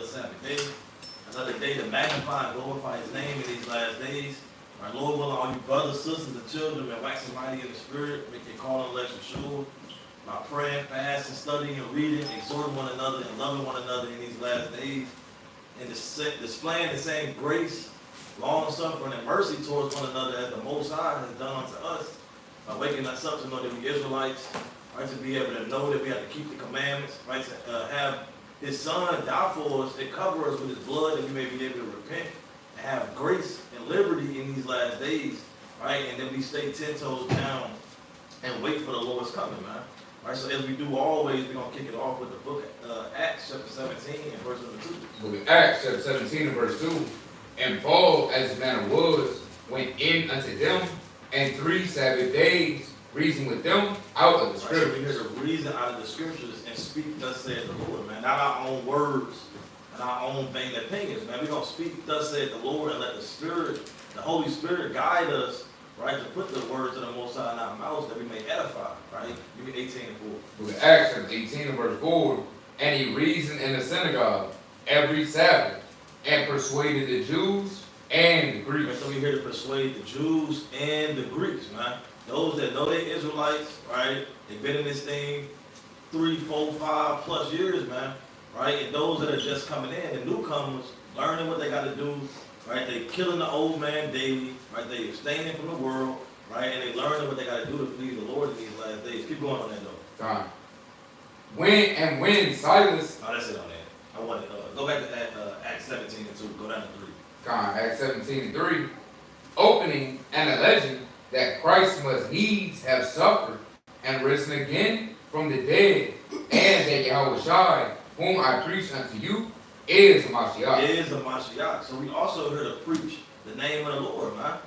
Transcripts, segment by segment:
Sabbath day, another day to magnify and glorify His name in these last days. My Lord willing, all you brothers, sisters, and children, and waxing mighty in the Spirit, make your call and election sure. By praying, fasting, studying, and reading, exhorting one another and loving one another in these last days, and displaying the same grace, long suffering, and mercy towards one another as the Most High has done unto us, by waking us up to know that we Israelites, right, to be able to know that we have to keep the commandments, right, to have His Son die for us and cover us with His blood, that we may be able to repent and have grace and liberty in these last days, right, and then we stay 10 toes down and wait for the Lord's coming, man. Right, so as we do always, we're going to kick it off with the book of Acts chapter 17 and verse number 2. Book of Acts chapter 17 and verse 2. And Paul, as his manner was, went in unto them, and 3 Sabbath days reasoned with them out of the scriptures. Right, so we hear the reason out of the scriptures and speak thus saith the Lord, man. Not our own words and our own vain opinions, man. We're going to speak thus saith the Lord and let the Spirit, the Holy Spirit guide us, right, to put the words of the Most High in our mouths that we may edify, right? Give me 18 and 4. Book of Acts chapter 18 and verse 4. And he reasoned in the synagogue every Sabbath, and persuaded the Jews and the Greeks. So we're here to persuade the Jews and the Greeks, man. Those that know they're Israelites, right? They've been in this thing 3, 4, 5 plus years, man, right? And those that are just coming in, the newcomers, learning what they got to do, right? They killing the old man daily, right? They abstaining from the world, right? And they learning what they got to do to please the Lord in these last days. Keep going on that though. Time. When Silas. Oh, that's it on that. I want to go back to that Acts 17 and 2. Go down to 3. Acts 17 and 3. Opening and alleging that Christ must needs have suffered and risen again from the dead, and that Yahushua, whom I preach unto you, is Mashiach. Is a Mashiach. So we also here to preach the name of the Lord, man.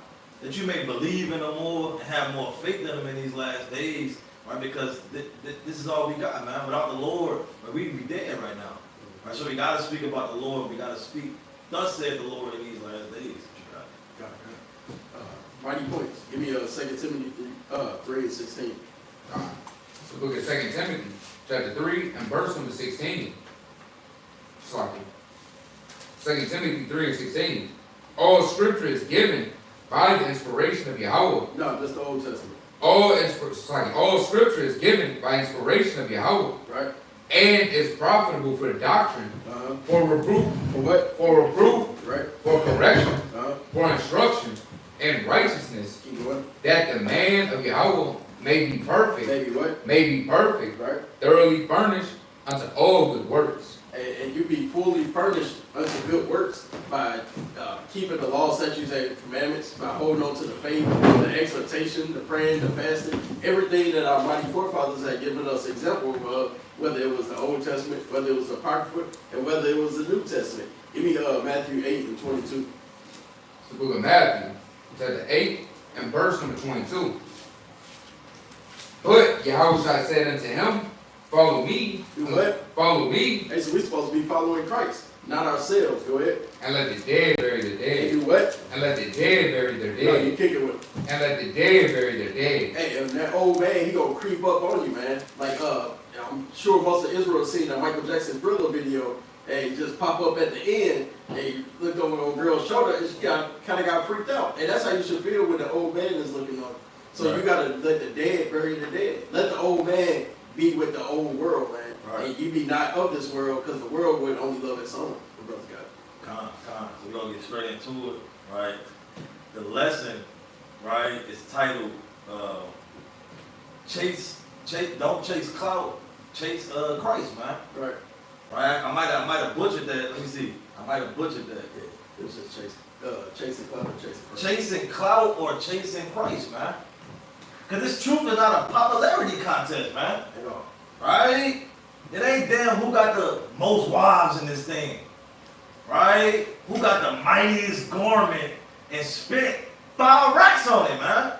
That you may believe in Him more and have more faith in Him in these last days, right? Because this is all we got, man. Without the Lord, we'd be dead right now. Right? So we got to speak about the Lord. We got to speak, thus said the Lord in these last days. Got it. Mighty points. Give me 2 Timothy 3 and 16. So book of 2 Timothy chapter 3 and verse number 16. Sloppy. 2 Timothy 3 and 16. All scripture is given by the inspiration of Yahweh. No, just the Old Testament. All scripture is given by inspiration of Yahweh. Right. And is profitable for the doctrine, for reproof, For what? for reproof, Right. for correction, Uh-huh. for instruction in righteousness, Keep going. that the man of Yahweh may be perfect, Maybe what? right, Right. thoroughly furnished unto all good works. And you be fully furnished unto good works by keeping the law, statutes, and commandments, by holding on to the faith, the exhortation, the praying, the fasting, everything that our mighty forefathers had given us example of, whether it was the Old Testament, whether it was the Apocrypha, and whether it was the New Testament. Give me Matthew 8 and 22. It's the book of Matthew, chapter 8 and verse number 22. But Yahushua said unto him, follow me. Do what? Follow me. Hey, so we're supposed to be following Christ, not ourselves. Go ahead. And let the dead bury their And dead. do what? And let the dead bury their No, dead. you kick it with. And let the dead bury their dead. Hey, and that old man, he gonna creep up on you, man. Like, I'm sure most of Israel seen that Michael Jackson Thriller video, and he just pop up at the end, and he looked over on girl's shoulder, and she kind of got freaked out. And that's how you should feel when the old man is looking on. So Right. you gotta let the dead bury the dead. Let the old man be with the old world, man. Right. And you be not of this world, because the world would only love its own. The brother's got it. So we're going to get straight into it, right? The lesson, right, is titled, don't chase clout, chase Christ, man. Right. Right? I might have butchered that. Let me see. I might have butchered that. Yeah, it was just chasing clout or chasing Christ. Chasing clout or chasing Christ, man. Because this truth is not a popularity contest, man. At all. Right? It ain't damn who got the most wives in this thing. Right? Who got the mightiest garment and spent 5 racks on it, man.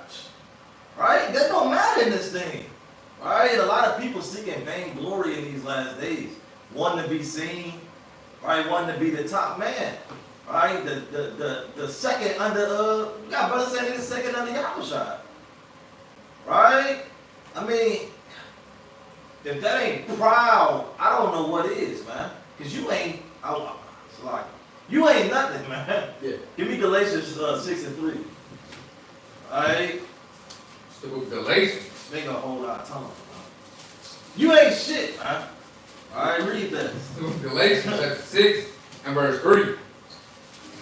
Right? That don't matter in this thing. Right? A lot of people seeking vain glory in these last days. One to be seen, right? One to be the top man. Right? The second under you got brother saying the second under Yahushua. Right? I mean, if that ain't proud, I don't know what is, man. Because you ain't, Like, you ain't nothing, man. Yeah. Give me Galatians 6:3. Alright? It's the book of Galatians. Make a whole lot of time. You ain't shit, man. Alright, read that. It's the book of Galatians chapter 6 and verse 3.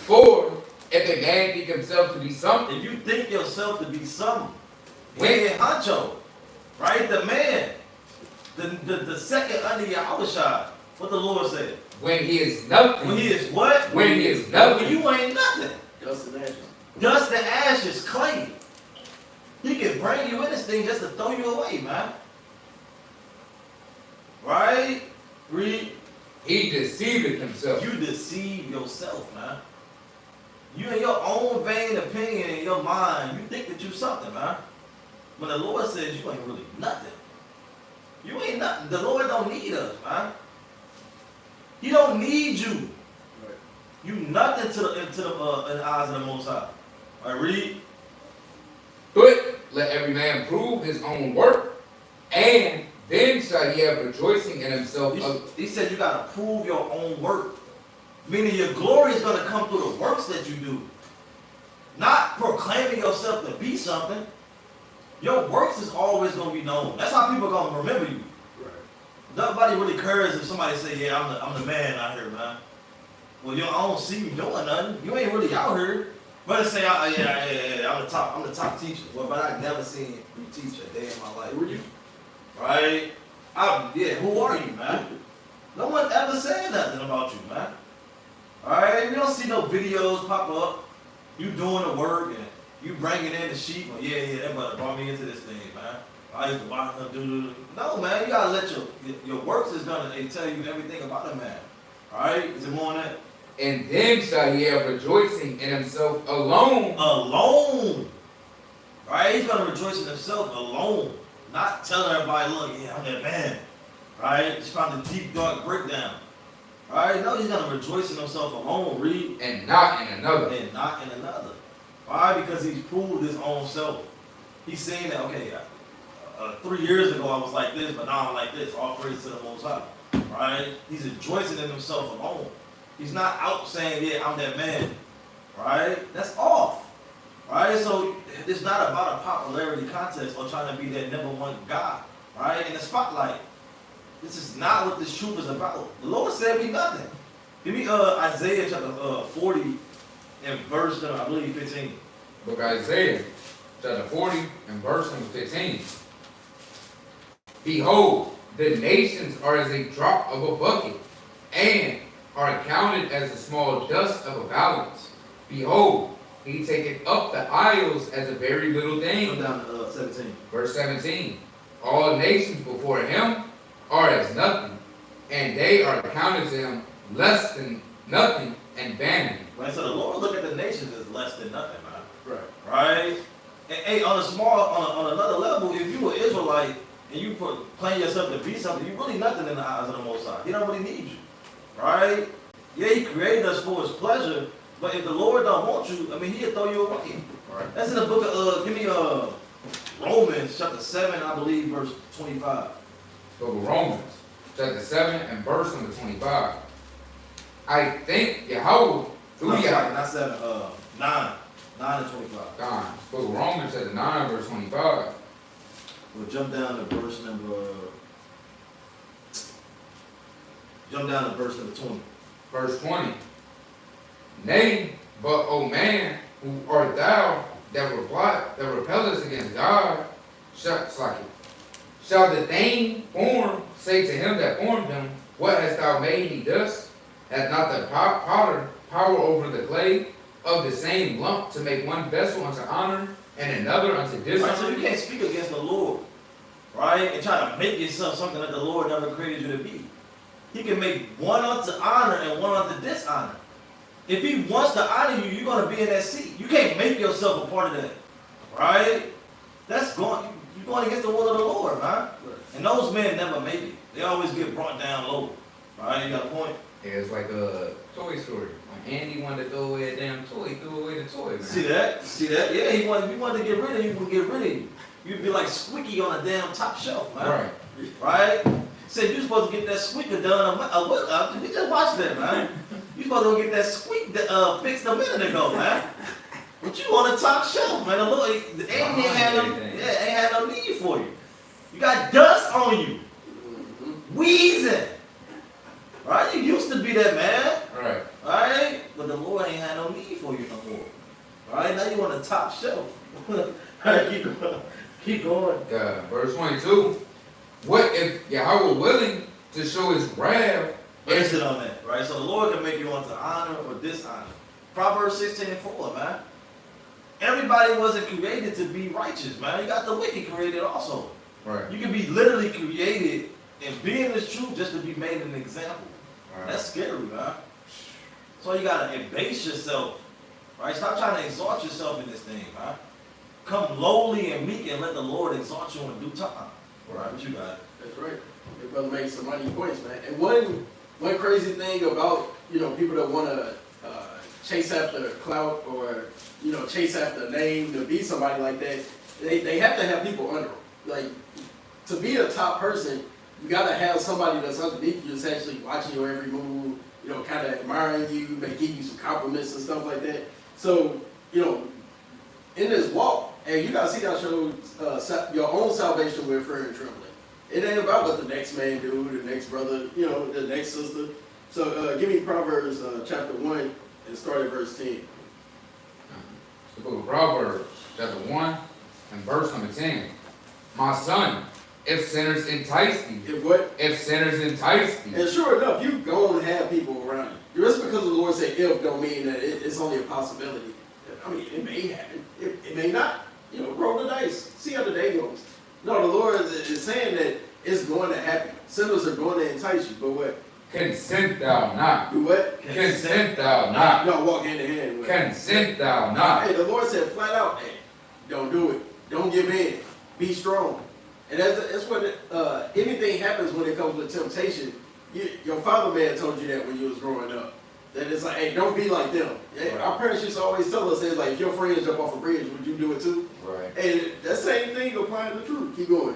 For if a man think himself to be something, If you think yourself to be something, When- head honcho, right? The man, the second under Yahushua. What the Lord said. when he is nothing, When he is what? When he is nothing. When you ain't nothing. Dust and ashes. Dust and ashes, clay. He can bring you in this thing just to throw you away, man. Right? Read. he deceiveth himself. You deceive yourself, man. You in your own vain opinion in your mind, you think that you something, man. When the Lord says you ain't really nothing. You ain't nothing. The Lord don't need us, man. He don't need you. Right. You nothing in the eyes of the Most High. All right, read. But let every man prove his own work, and then shall he have rejoicing in himself. He said you got to prove your own work. Meaning your glory is going to come through the works that you do. Not proclaiming yourself to be something. Your works is always going to be known. That's how people are going to remember you. Right. Nobody really cares if somebody say, yeah, I'm the man out here, man. Well, I don't see you doing nothing. You ain't really out here. But say, yeah, I'm the top teacher. Well, but I've never seen you teach a day in my life. Who are you? Right? Who are you, man? No one ever said nothing about you, man. Alright? We don't see no videos pop up. You doing the work and you bringing in the sheep. Oh, yeah, that brother brought me into this thing, man. I used to watch him do. No, man, you gotta let your works is gonna tell you everything about a man. Alright? Is it more on that? And then shall he have rejoicing in himself alone. Alone. Right? He's gonna rejoice in himself alone. Not telling everybody, look, yeah, I'm that man. Right? Just found the deep, dark breakdown. Right? No, he's gonna rejoice in himself alone. Read. And not in another. And not in another. Why? Because he's proved his own self. He's saying that, okay, 3 years ago I was like this, but now I'm like this. All praise to the Most High. Right? He's rejoicing in himself alone. He's not out saying, yeah, I'm that man. Right? That's off. Right? So it's not about a popularity contest or trying to be that number one guy. Right? In the spotlight. This is not what this truth is about. The Lord said me nothing. Give me Isaiah chapter 40 and verse, I believe, 15. Book of Isaiah, chapter 40 and verse number 15. Behold, the nations are as a drop of a bucket, and are counted as the small dust of a balance. Behold, he taketh up the isles as a very little Come thing. down to 17. Verse 17. All nations before him are as nothing, and they are counted to him less than nothing and vanity. Right? So the Lord look at the nations as less than nothing, man. Right. Right? And hey, on another level, if you were Israelite and you claim yourself to be something, you're really nothing in the eyes of the Most High. He don't really need you. Right? Yeah, he created us for his pleasure, but if the Lord don't want you, I mean, he'll throw you away. Right. That's in the book of, give me Romans chapter 7, I believe, verse 25. Book of Romans, chapter 7 and verse number 25. I think Yahweh, through No, sorry, Yahweh, not 7, 9. 9 and 25. Book of Romans, chapter 9, verse 25. We'll jump down to verse number 20. Verse 20. Nay, but O man, who art thou that repellest against God? Shall the thing formed say to him that formed him, what hast thou made me thus? Hath not the potter power over the clay of the same lump to make one vessel unto honor and another unto Right, dishonor? so you can't speak against the Lord, right? And try to make yourself something that the Lord never created you to be. He can make one unto honor and one unto dishonor. If he wants to honor you, you're going to be in that seat. You can't make yourself a part of that, right? You're going against the will of the Lord, man. And those men never make it. They always get brought down low, right? You got a point? Yeah, it's like a Toy Story. When Andy wanted to throw away a damn toy, he threw away the toy, man. See that? Yeah, if he wanted to get rid of you, he would get rid of you. You'd be like Squeaky on a damn top shelf, man. Right. Right? Said you're supposed to get that squeaker done. We just watched that, man. You're supposed to go get that squeak that fixed a minute ago, man. But you on the top shelf, man. The Lord ain't had no need for you. You got dust on you. Wheezing. Right? You used to be that man. Right. Alright? But the Lord ain't had no need for you no more. Alright? Now you on the top shelf. Alright, keep going. Verse 22. What if Yahweh willing to show his wrath? Base it on that, right? So the Lord can make you unto honor or dishonor. Proverbs 16:4, man. Everybody wasn't created to be righteous, man. You got the wicked created also. Right. You can be literally created and be in this truth just to be made an example. Right. That's scary, man. So you gotta abase yourself, right? Stop trying to exalt yourself in this thing, man. Come lowly and meek and let the Lord exalt you in due time. Right? What you got? That's right. Your brother makes some money points, man. And one crazy thing about, people that want to chase after clout or, chase after a name to be somebody like that, they have to have people under them. Like, to be a top person, you got to have somebody that's underneath you that's actually watching your every move, kind of admiring you, may give you some compliments and stuff like that. So, in this walk, and you got to see that show your own salvation with fear and trembling. It ain't about what the next man do, the next brother, the next sister. So give me Proverbs chapter 1 and start at verse 10. The book of Proverbs, chapter 1 and verse number 10. My son, if sinners entice thee. If what? If sinners entice thee. And sure enough, you going to have people around you. Just because the Lord said if don't mean that it's only a possibility. I mean, it may happen. It may not. Roll the dice. See how the day goes. No, the Lord is saying that it's going to happen. Sinners are going to entice you, but what? Consent thou not. Do what? Consent thou not. No, walk hand in hand with it. Consent thou not. Hey, the Lord said flat out, hey, don't do it. Don't give in. Be strong. And that's what anything happens when it comes with temptation. Your father may have told you that when you was growing up. That it's like, hey, don't be like them. Right. Our parents used to always tell us, it's like, if your friends jump off a bridge, would you do it too? Right. And that same thing applying to the truth. Keep going.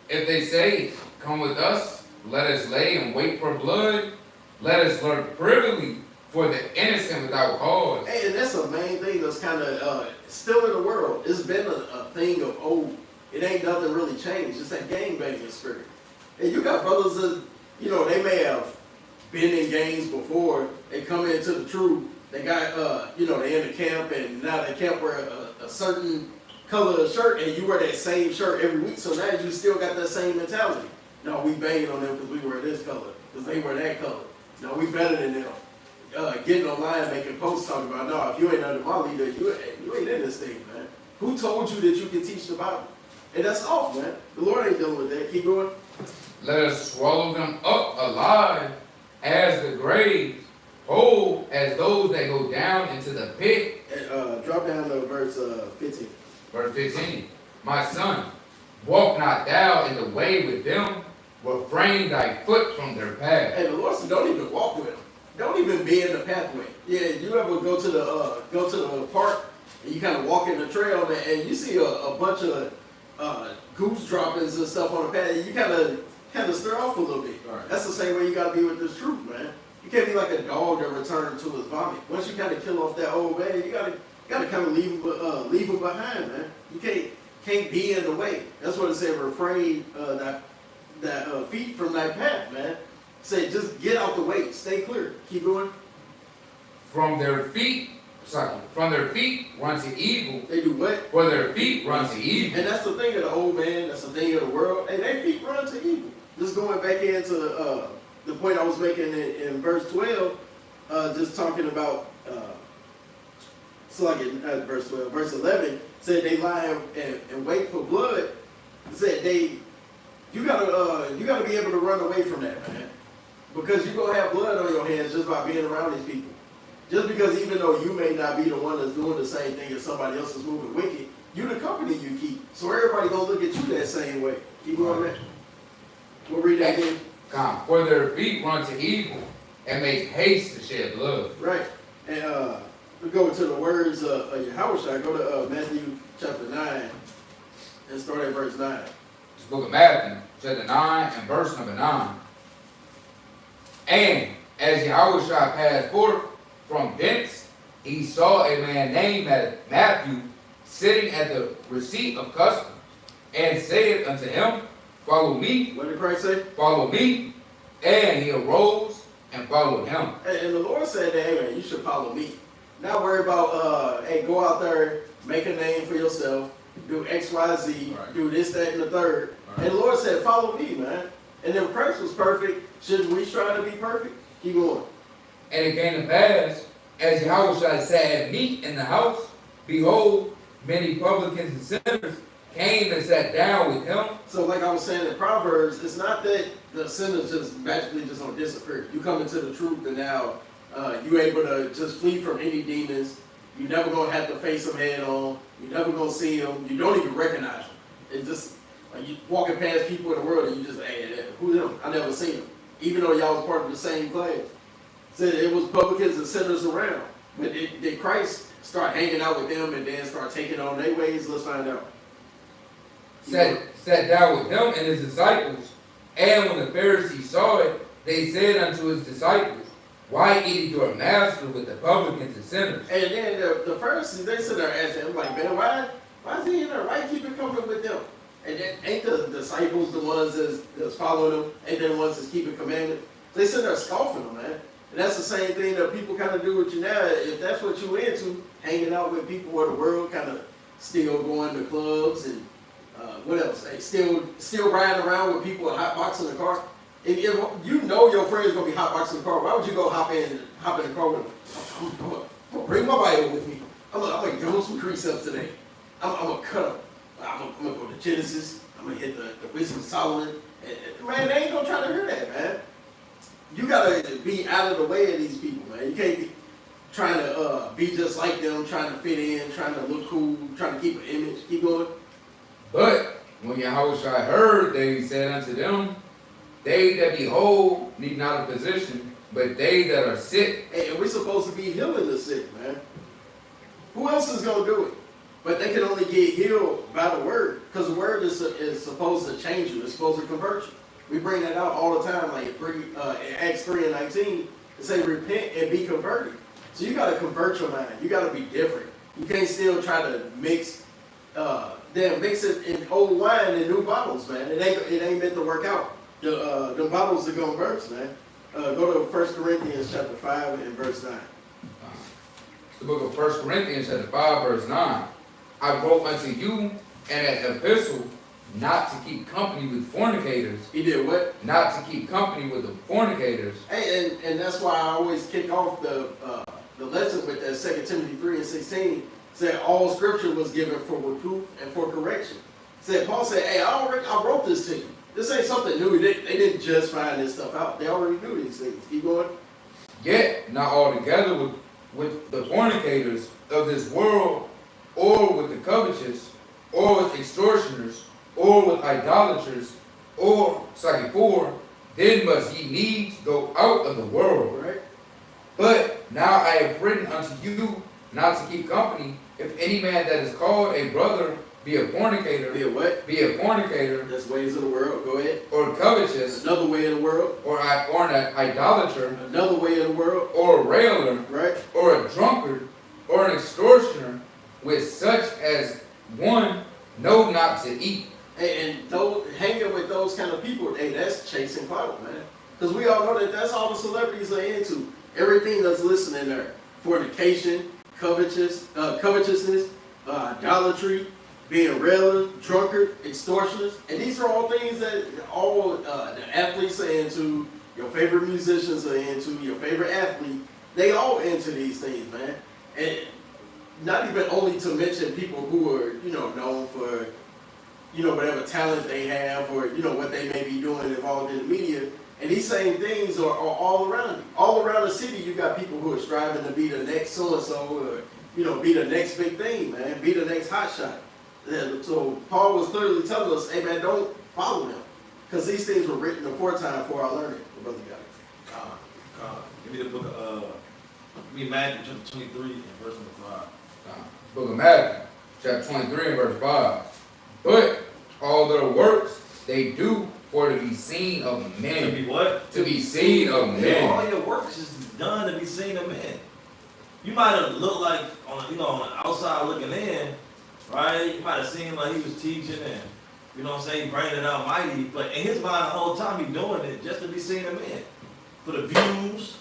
If they say, come with us, let us lay and wait for blood, let us lurk privily for the innocent without cause. Hey, and that's the main thing that's kind of still in the world. It's been a thing of old. It ain't nothing really changed. It's that gangbanging spirit. And you got brothers that, they may have been in gangs before. They come into the truth. They got, they in the camp, and now they can't wear a certain color of shirt, and you wear that same shirt every week. So now you still got that same mentality. No, we banging on them because we wear this color, because they wear that color. No, we better than them. Getting online, making posts talking about, no, if you ain't under my leader, you ain't in this thing, man. Who told you that you can teach the Bible? And that's off, man. The Lord ain't dealing with that. Keep going. Let us swallow them up alive as the graves, whole as those that go down into the pit. And, drop down to verse 15. Verse 15. My son, walk not thou in the way with them, refrain thy foot from their path. And the Lord said, don't even walk with them. Don't even be in the pathway. Yeah, you ever go to the park and you kind of walk in the trail, man, and you see a bunch of goose droppings and stuff on the path, and you kind of stir off a little bit. Right. That's the same way you got to be with this truth, man. You can't be like a dog that returned to his vomit. Once you kind of kill off that old man, you gotta kind of leave him behind, man. You can't be in the way. That's what it said. Refrain that feet from thy path, man. Say just get out the way. Stay clear. Keep going. From their feet run to evil. They do what? For their feet run to evil. And that's the thing of the old man. That's the thing of the world. Hey, their feet run to evil. Just going back into the point I was making in verse 12, just talking about, verse 12, verse 11, said they lie and wait for blood. Said you gotta be able to run away from that, man, because you're gonna have blood on your hands just by being around these people. Just because even though you may not be the one that's doing the same thing as somebody else is moving wicked, you the company you keep. So everybody gonna look at you that same way. Keep going, man. We'll read that again. For their feet run to evil and make haste to shed blood. Right. And we go to the words of Yahushua. Go to Matthew chapter 9 and start at verse 9. It's the book of Matthew, chapter 9 and verse number 9. And As Yahushua passed forth from thence, he saw a man named Matthew sitting at the receipt of customs, and said unto him, Follow me. What did Christ say? Follow me. And he arose and followed him. And the Lord said, hey man, you should follow me. Not worry about, hey, go out there, make a name for yourself, do X, Y, Z, Right. do this, that, and the third. Right. And the Lord said, follow me, man. And if Christ was perfect, shouldn't we try to be perfect? Keep going. And it came to pass, as Yahushua sat at meat in the house, behold, many publicans and sinners came and sat down with him. So like I was saying in Proverbs, it's not that the sinners just magically just don't disappear. You come into the truth and now you're able to just flee from any demons. You're never going to have to face them head on. You're never going to see them. You don't even recognize them. It's just like you walking past people in the world and you just, hey, who them? I never seen them. Even though y'all was part of the same class. Said it was publicans and sinners around. But did Christ start hanging out with them and then start taking on their ways? Let's find out. Sat down with him and his disciples. And when the Pharisees saw it, they said unto his disciples, Why eat your master with the publicans and sinners? And then the Pharisees, they sit there asking him, like, man, why is he in there? Why keep it coming with them? And then ain't the disciples the ones that's following them? Ain't they the ones that's keeping commandments? They sit there scoffing them, man. And that's the same thing that people kind of do with you now. If that's what you're into, hanging out with people of the world, kind of still going to clubs and what else? Hey, still riding around with people hotboxing the car. If you know your friend's gonna be hotboxing the car, why would you go hop in the car with them? I'm gonna bring my Bible with me. I'm gonna give them some precepts today. I'm gonna cut them. I'm gonna go to Genesis. I'm gonna hit the Wisdom of Solomon. And, man, they ain't gonna try to hear that, man. You gotta be out of the way of these people, man. You can't be trying to be just like them, trying to fit in, trying to look cool, trying to keep an image. Keep going. But when Yahushua heard, they said unto them, They that be whole need not a physician, but they that are sick. And we're supposed to be healing the sick, man. Who else is going to do it? But they can only get healed by the word, because the word is supposed to change you. It's supposed to convert you. We bring that out all the time, like in Acts 3:19, it say repent and be converted. So you got to convert your mind. You got to be different. You can't still try to mix it in old wine and new bottles, man. It ain't meant to work out. The bottles are gonna burst, man. Go to 1 Corinthians chapter 5 and verse 9. It's the book of 1 Corinthians chapter 5, verse 9. I wrote unto you an epistle not to keep company with fornicators. He did what? Not to keep company with the fornicators. Hey, and that's why I always kick off the lesson with that 2 Timothy 3:16. Said all scripture was given for reproof and for correction. Said Paul said, hey, I wrote this to you. This ain't something new. They didn't just find this stuff out. They already knew these things. Keep going. Yet not altogether with the fornicators of this world, or with the covetous, or with extortioners, or with idolaters, or for then must ye needs go out of the world. Right. But now I have written unto you not to keep company, if any man that is called a brother be a fornicator. Be a what? Be a fornicator. That's ways of the world. Go ahead. Or covetous. Another way of the world. Or an idolater. Another way of the world. Or a railer. Right. Or a drunkard. Or an extortioner. With such as one know not to eat. And hanging with those kind of people, hey, that's chasing clout, man. Because we all know that's all the celebrities are into. Everything that's listed in there. Fornication, covetousness, idolatry, being railer, drunkard, extortioners. And these are all things that all the athletes are into, your favorite musicians are into, your favorite athlete. They all into these things, man. And not even only to mention people who are, known for, whatever talent they have or, what they may be doing involved in the media. And these same things are all around you. All around the city, you got people who are striving to be the next so-and-so or, be the next big thing, man. Be the next hot shot. And so Paul was clearly telling us, hey, man, don't follow them. Because these things were written aforetime for our learning. The brother got it. Give me the book of, Matthew chapter 23 and verse number 5. Book of Matthew, chapter 23 and verse 5. But all their works they do for to be seen of To men. be what? To be seen of Yeah, men. all your works is done to be seen of men. You might have looked like on the outside looking in, right? You might have seemed like he was teaching and what I'm saying, bringing it out mighty, but in his mind the whole time he's doing it just to be seen of men. For the views,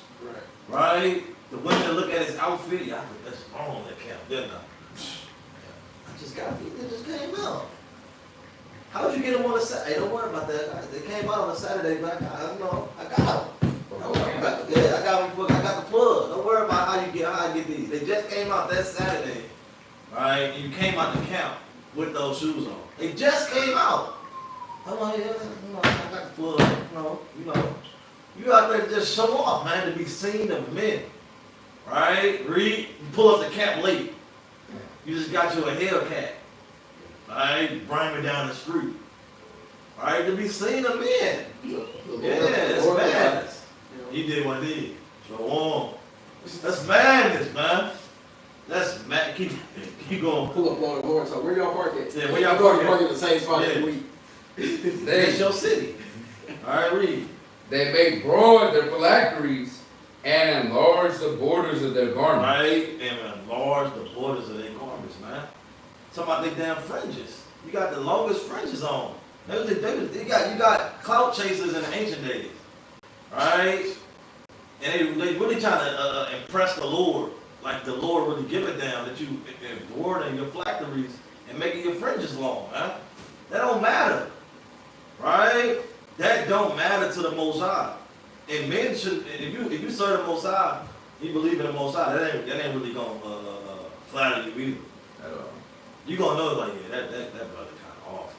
right? The women that look at his outfit, yeah, I think that's wrong that camp, didn't I? It just came out. How did you get them on a Saturday? Hey, don't worry about that. They came out on a Saturday, but I got them. I got them. I got the plug. Don't worry about how I get these. They just came out that Saturday, right? And you came out the camp with those shoes on. They just came out. I'm like, yeah, I got the plug. You out there to just show off, man, to be seen of men, right? Read, you pull up the camp late. You just got you a Hellcat, right? Bring me down the street, right? To be seen of men. Yeah, it's madness. He did what he did. Show on. That's madness, man. That's mad. Keep going. Pull up on the horn. So where y'all park at? Yeah, where y'all park at? Park at the same spot every week. That's your city. All right, read. They make broad their phylacteries and enlarge the borders of their garments. Right, and enlarge the borders of their garments, man. Talking about they damn fringes. You got the longest fringes on. You got clout chasers in the ancient days, right? And they really trying to impress the Lord, like the Lord really give it down that you embroidering your phylacteries and making your fringes long, man. That don't matter, right? That don't matter to the Most High. And men should, if you serve the Most High, you believe in the Most High, that ain't really gonna flatter you either. You gonna know like, yeah, that brother kind of off.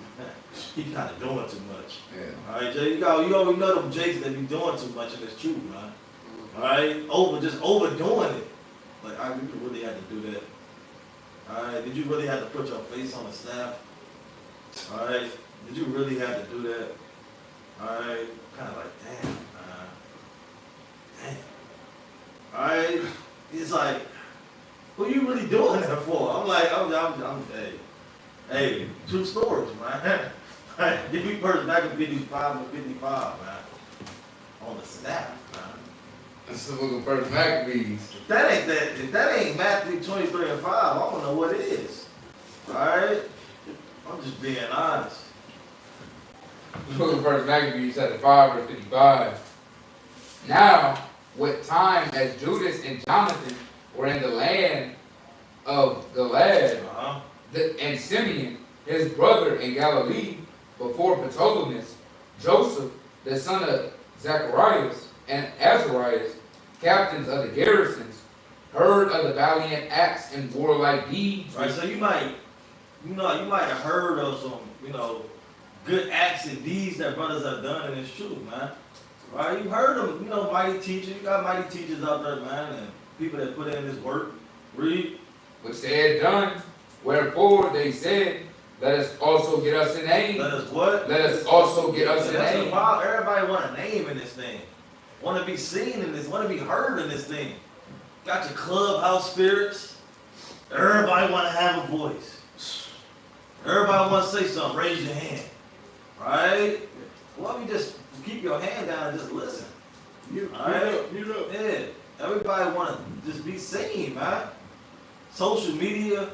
He kind of doing too much. Yeah. All right, Jay, you always know them Jakes that be doing too much, and it's true, man. All right, just overdoing it. Like, you really had to do that. All right, did you really have to put your face on the staff? All right, did you really have to do that? All right, kind of like, damn. Alright, it's like, what are you really doing that for? I'm like, hey, true stories, man. Give me first back in 55 and 55, man. On the staff, man. That's the book of First Maccabees. If that ain't Matthew 23 and 5, I don't know what it is. Alright? I'm just being honest. The book of First Maccabees, chapter 5, verse 55. Now, what time as Judas and Jonathan were in the land of Gilead, and Simeon, his brother in Galilee, before Ptolemy, Joseph, the son of Zacharias, and Azarias, captains of the garrisons, heard of the valiant acts and warlike deeds. Right, so you might have heard of some, good acts and deeds that brothers have done, and it's true, man. Right, you heard them, mighty teachers. You got mighty teachers out there, man, and people that put in this work. Read. Which they had done. Wherefore they said, let us also get us a name. Let us what? Let us also get us a That's name. the problem. Everybody want a name in this thing. Want to be seen in this. Want to be heard in this thing. Got your clubhouse spirits. Everybody want to have a voice. Everybody want to say something. Raise your hand. Right? Why don't you just keep your hand down and just listen? Mute up. Yeah. Everybody want to just be seen, man. Social media,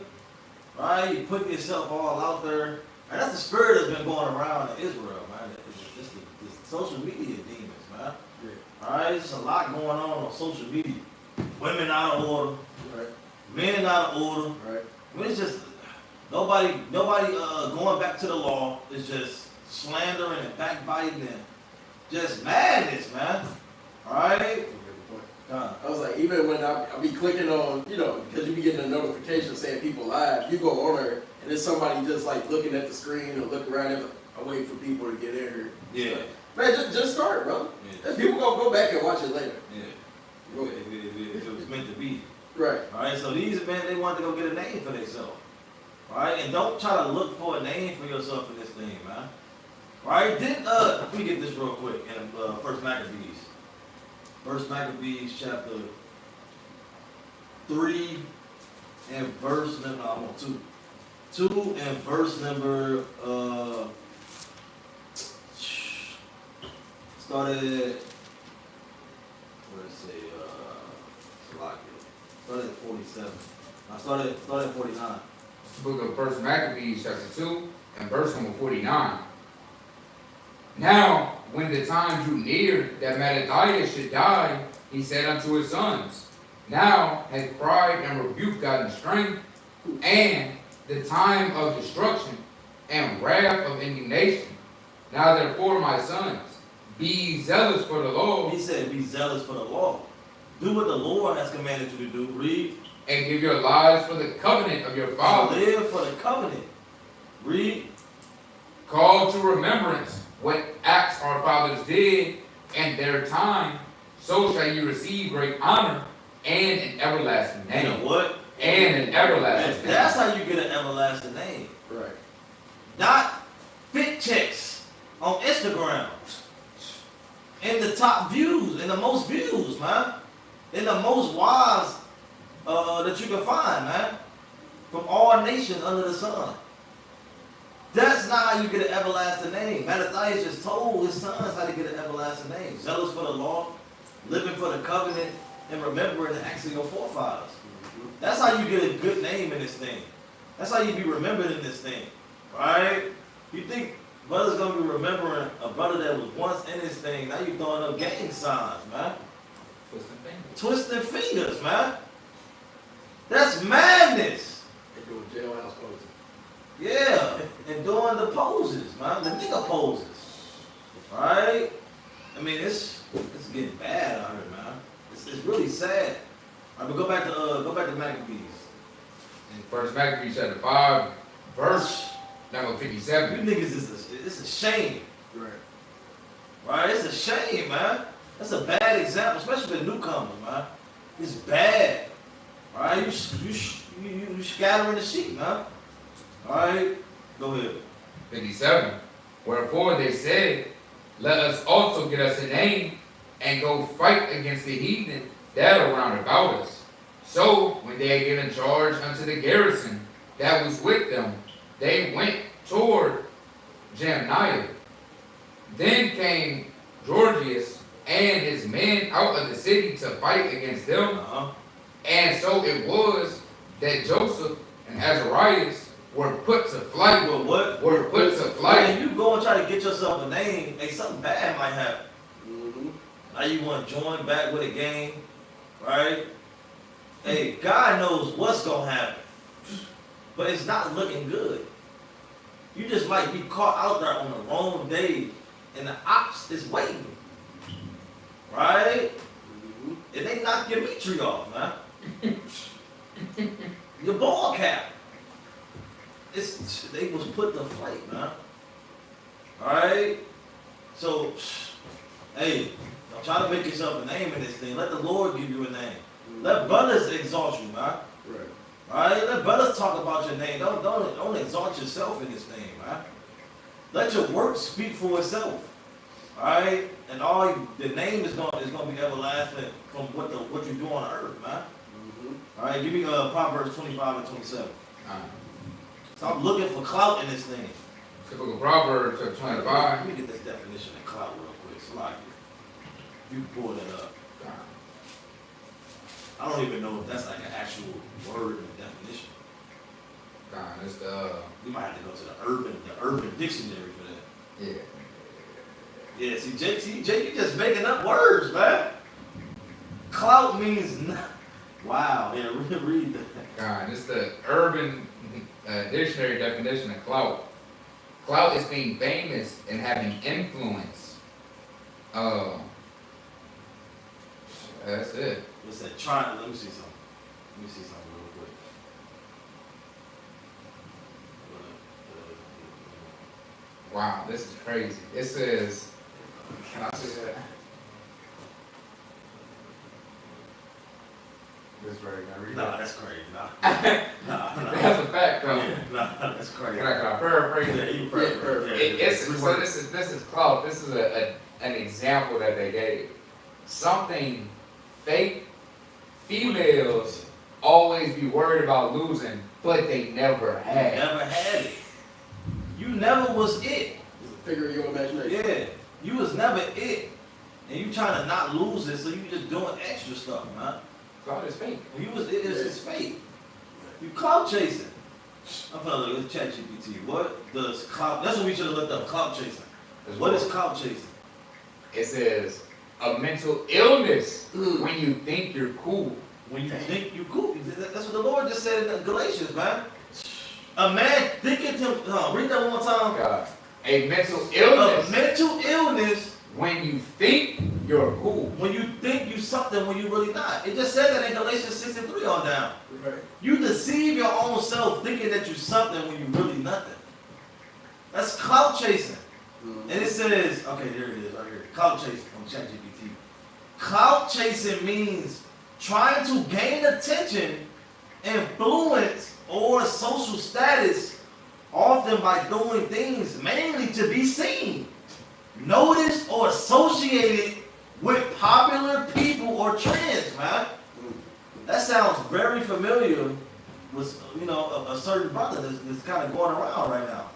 right? You putting yourself all out there. And that's the spirit that's been going around in Israel, man. It's the social media demons, man. Yeah. All right, there's a lot going on social media. Women out of order, right? Men out of order, right? I mean, it's just nobody going back to the law. It's just slandering and backbiting and just madness, man. All right. I was like, even when I be clicking on, because you be getting a notification saying people live, you go on there and there's somebody just like looking at the screen or looking around and I'm waiting for people to get in here. Yeah. So, man, just start, bro. Yeah. People gonna go back and watch it later. Yeah. If it was meant to be. Right. All right. So these men, they wanted to go get a name for themselves. All right. And don't try to look for a name for yourself in this thing, man. All right. Let me get this real quick in First Maccabees. First Maccabees chapter 3 and verse number, I'm on 2. 2 and verse number, Started, let's say, started at 47. I started at 49. Book of 1 Maccabees chapter 2 and verse number 49. Now, when the time drew near that Mattathias should die, he said unto his sons, now hath pride and rebuke gotten strength, and the time of destruction and wrath of indignation. Now therefore, my sons, be ye zealous for the law. He said, be zealous for the law. Do what the Lord has commanded you to do. Read. And give your lives for the covenant of your fathers. Live for the covenant. Read. Call to remembrance what acts our fathers did in their time, so shall you receive great honor and an everlasting name. And a what? And an everlasting name. That's how you get an everlasting name. Right. Not fit checks on Instagram. In the top views, in the most views, man. In the most wives that you can find, man. From all nations under the sun. That's not how you get an everlasting name. Mattathias just told his sons how to get an everlasting name. Zealous for the law, living for the covenant, and remembering the acts of your forefathers. That's how you get a good name in this thing. That's how you be remembered in this thing. Right? You think brother's gonna be remembering a brother that was once in this thing, now you throwing up gang signs, man. Twisting fingers, man. That's madness. They doing jailhouse poses. Yeah, and doing the poses, man, the nigga poses. Right? I mean, it's getting bad out here, man. It's really sad. All right, but go back to Maccabees. In 1 Maccabees chapter 5, verse number 57. You niggas it's a shame. Right. Right? It's a shame, man. That's a bad example, especially for newcomers, man. It's bad. Right? You scattering the sheep, man. Alright, go ahead. 57. Wherefore they said, let us also get us a name and go fight against the heathen that are round about us. So when they had given charge unto the garrison that was with them, they went toward Jamniah. Then came Georgius and his men out of the city to fight against them. And so it was that Joseph and Azarias were put to flight. Well, what? Were put to flight. When you go and try to get yourself a name, hey, something bad might happen. Mm-hmm. Now you want to join back with a gang, right? Hey, God knows what's gonna happen, but it's not looking good. You just might be caught out there on the wrong day, and the ops is waiting, right? Mm-hmm. And they knock your meat tree off, man. Your ball cap. They was put to flight, man. Alright? So, hey, don't try to make yourself a name in this thing. Let the Lord give you a name. Let brothers exalt you, man. Right. Alright? Let brothers talk about your name. Don't exalt yourself in this thing, man. Let your work speak for itself. Alright? And the name is gonna be everlasting from what you do on earth, man. Mm-hmm. Alright, give me Proverbs 25 and 27. Stop looking for clout in this thing. The book of Proverbs, chapter 25. Let me get this definition of clout real quick. Slide it. You pull that up. I don't even know if that's like an actual word in the definition. It's We might have to go to the urban dictionary for that. yeah. Yeah, see, Jake, you just making up words, man. Clout means wow. Yeah, read that. It's the urban dictionary definition of clout. Clout is being famous and having influence. That's it. What's that? Let me see something. Real quick. Wow, this is crazy. It says, can I say that? This right now. Nah, that's crazy. Nah. That's a fact, though. Nah, that's crazy. Can I paraphrase Yeah, it? you paraphrase. So this is clout. This is an example that they gave. Something fake. Females always be worried about losing, but they never had. Never had it. You never was it. It's a figure of your imagination. Yeah, you was never it. and you trying to not lose it, so you just doing extra stuff, man. God is fake. It's fake. You clout chasing. I'm gonna look at ChatGPT. What does clout? That's what we should have looked up. Clout chasing. What is clout chasing? It says a mental illness when you think you're cool. When you think you cool. That's what the Lord just said in Galatians, man. A man thinketh him. Read that one more time. God. A mental illness. A mental illness. When you think you're cool. When you think you something when you really not. It just said that in Galatians 6:3 on down. Right. You deceive your own self thinking that you something when you really nothing. That's clout chasing. And it says, okay, there it is, right here. Clout chasing on ChatGPT. Clout chasing means trying to gain attention, influence, or social status, often by doing things mainly to be seen, noticed, or associated with popular people or trends, man. That sounds very familiar with, a certain brother that's kind of going around right now.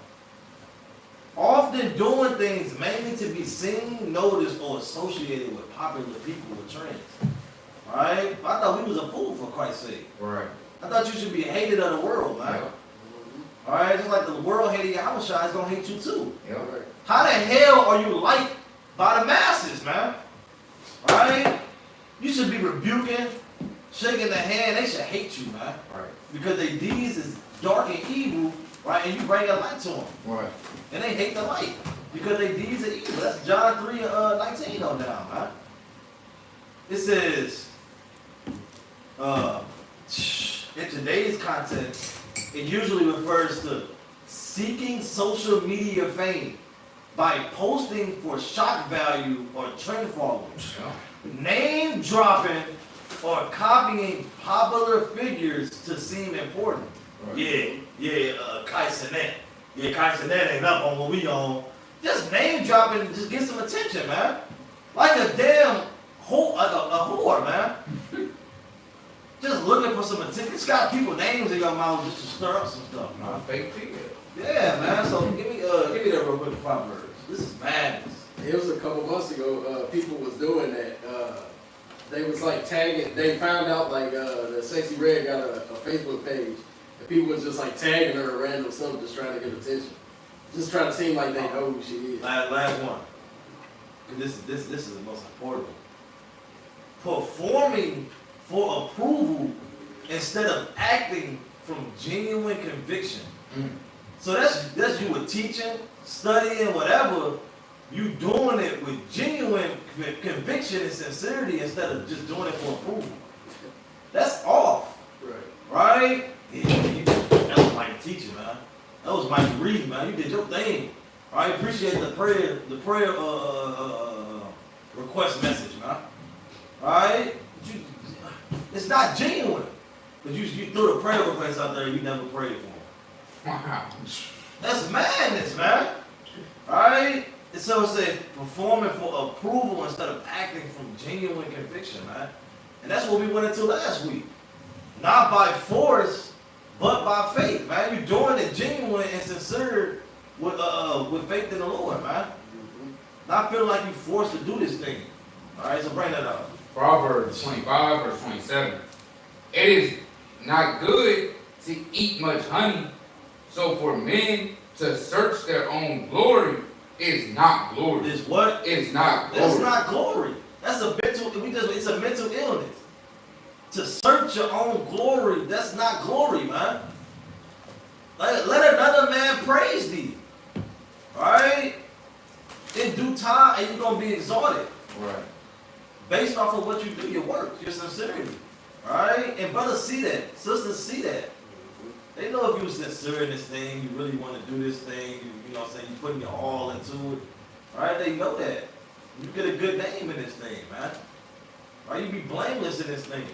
Often doing things mainly to be seen, noticed, or associated with popular people or trends. Right? I thought we was a fool for Christ's sake. Right. I thought you should be hated of the world, man. Yep. Alright? Just like the world hated Yahushua, it's gonna hate you too. Yep. How the hell are you liked by the masses, man? Right? You should be rebuking, shaking the hand. They should hate you, man. Right. Because their deeds is dark and evil, right? And you bring a light to them. Right. And they hate the light because their deeds are evil. That's John 3:19 on down, man. It says, in today's context, it usually refers to seeking social media fame by posting for shock value or trend following, name dropping, or copying popular figures to seem important. Right. Kai Cenat. Yeah, Kai Cenat ain't up on what we on. Just name dropping and just get some attention, man. Like a damn whore, like a whore, man. Just looking for some attention. It's got people names in your mouth just to stir up some stuff, man. Not fake figure. Yeah, man. So give me that real quick, Proverbs. This is madness. It was a couple months ago, people was doing that. They was like tagging, they found out like the Sexy Red got a Facebook page. And people was just like tagging her random stuff, just trying to get attention. Just trying to seem like they know who she is. Last one. This is the most important one. Performing for approval instead of acting from genuine conviction. So that's you with teaching, studying, whatever. You doing it with genuine conviction and sincerity instead of just doing it for approval. That's off. Right? Yeah, that was Mike teaching, man. That was Mike Reed, man. You did your thing. I appreciate the prayer request message, man. Alright? It's not genuine. But you threw the prayer request out there, you never prayed for them. Wow. That's madness, man. Alright? And so it said performing for approval instead of acting from genuine conviction, man. And that's what we went into last week. Not by force, but by faith, man. You're doing it genuine and sincere with faith in the Lord, man. Not feeling like you're forced to do this thing. Alright, so bring that up. Proverbs 25, verse 27. It is not good to eat much honey, so for men to search their own glory is not glory. Is what? It's not glory. That's not glory. That's a it's a mental illness. To search your own glory, that's not glory, man. Let another man praise thee. Alright? In due time, and you're going to be exalted. Right. Based off of what you do, your work, your sincerity. Alright? And brothers see that. Sisters see that. They know if you're sincere in this thing, you really want to do this thing, you know what I'm saying, you're putting your all into it. Alright? They know that. You get a good name in this thing, man. Alright? You be blameless in this thing.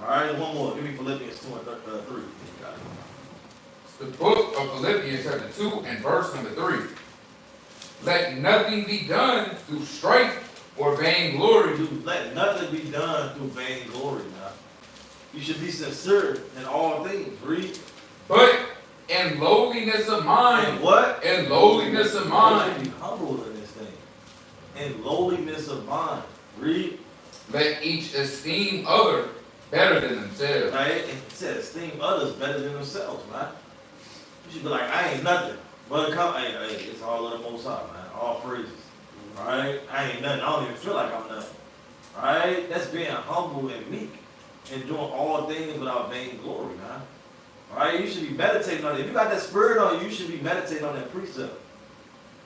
Alright, one more. Give me Philippians 2 and 3. It's the book of Philippians chapter 2 and verse number 3. Let nothing be done through strife or vainglory. Let nothing be done through vainglory, man. You should be sincere in all things. Read. But in lowliness of mind. And what? In lowliness of mind. You should be humble in this thing. in lowliness of mind. Read. Let each esteem other better than themselves. Right? And it says esteem others better than themselves, man. You should be like, I ain't nothing. But hey, it's all of the Most High, man. All praises. Right? I ain't nothing. I don't even feel like I'm nothing. Right? That's being humble and meek and doing all things without vain glory, man. Right? You should be meditating on it. If you got that spirit on you, you should be meditating on that precept.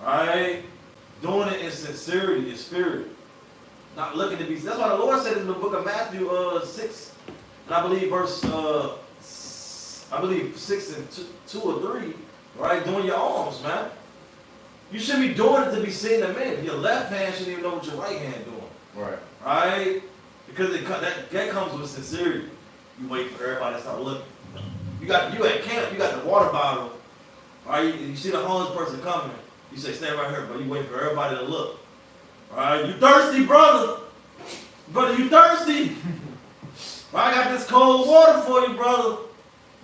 Right? Doing it in sincerity, in spirit. Not looking to be. That's why the Lord said in the book of Matthew 6, and I believe verse 6 and 2 or 3, right? Doing your alms, man. You should be doing it to be seen of men. Your left hand shouldn't even know what your right hand doing. Right. Right? Because that comes with sincerity. You wait for everybody to start looking. You at camp, you got the water bottle, right? You see the homeless person coming. You say, stand right here, but you wait for everybody to look. Right? You thirsty, brother? Brother, you thirsty? Right? I got this cold water for you, brother.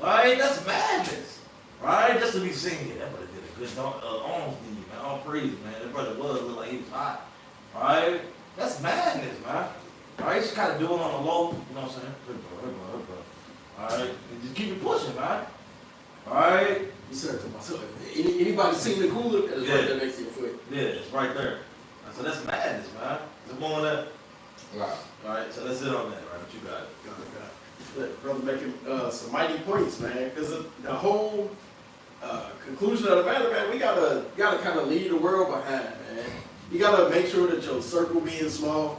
Right? That's madness. Right? Just to be seen. Yeah, that brother did a good alms deed, man. All praise, man. That brother looked like he was hot. Right? That's madness, man. Right? You just kind of do it on the low. You know what I'm saying? Alright? And just keep it pushing, man. Alright? You said to myself, anybody seen the cooler? That is right there next to your foot. Yeah, it's right there. So that's madness, man. Is it more on that? Wow. Alright, so that's it on that, right? What you got? Look, brother making some mighty points, man. Because the whole conclusion of the matter, man, we gotta kind of leave the world behind, man. You gotta make sure that your circle being small.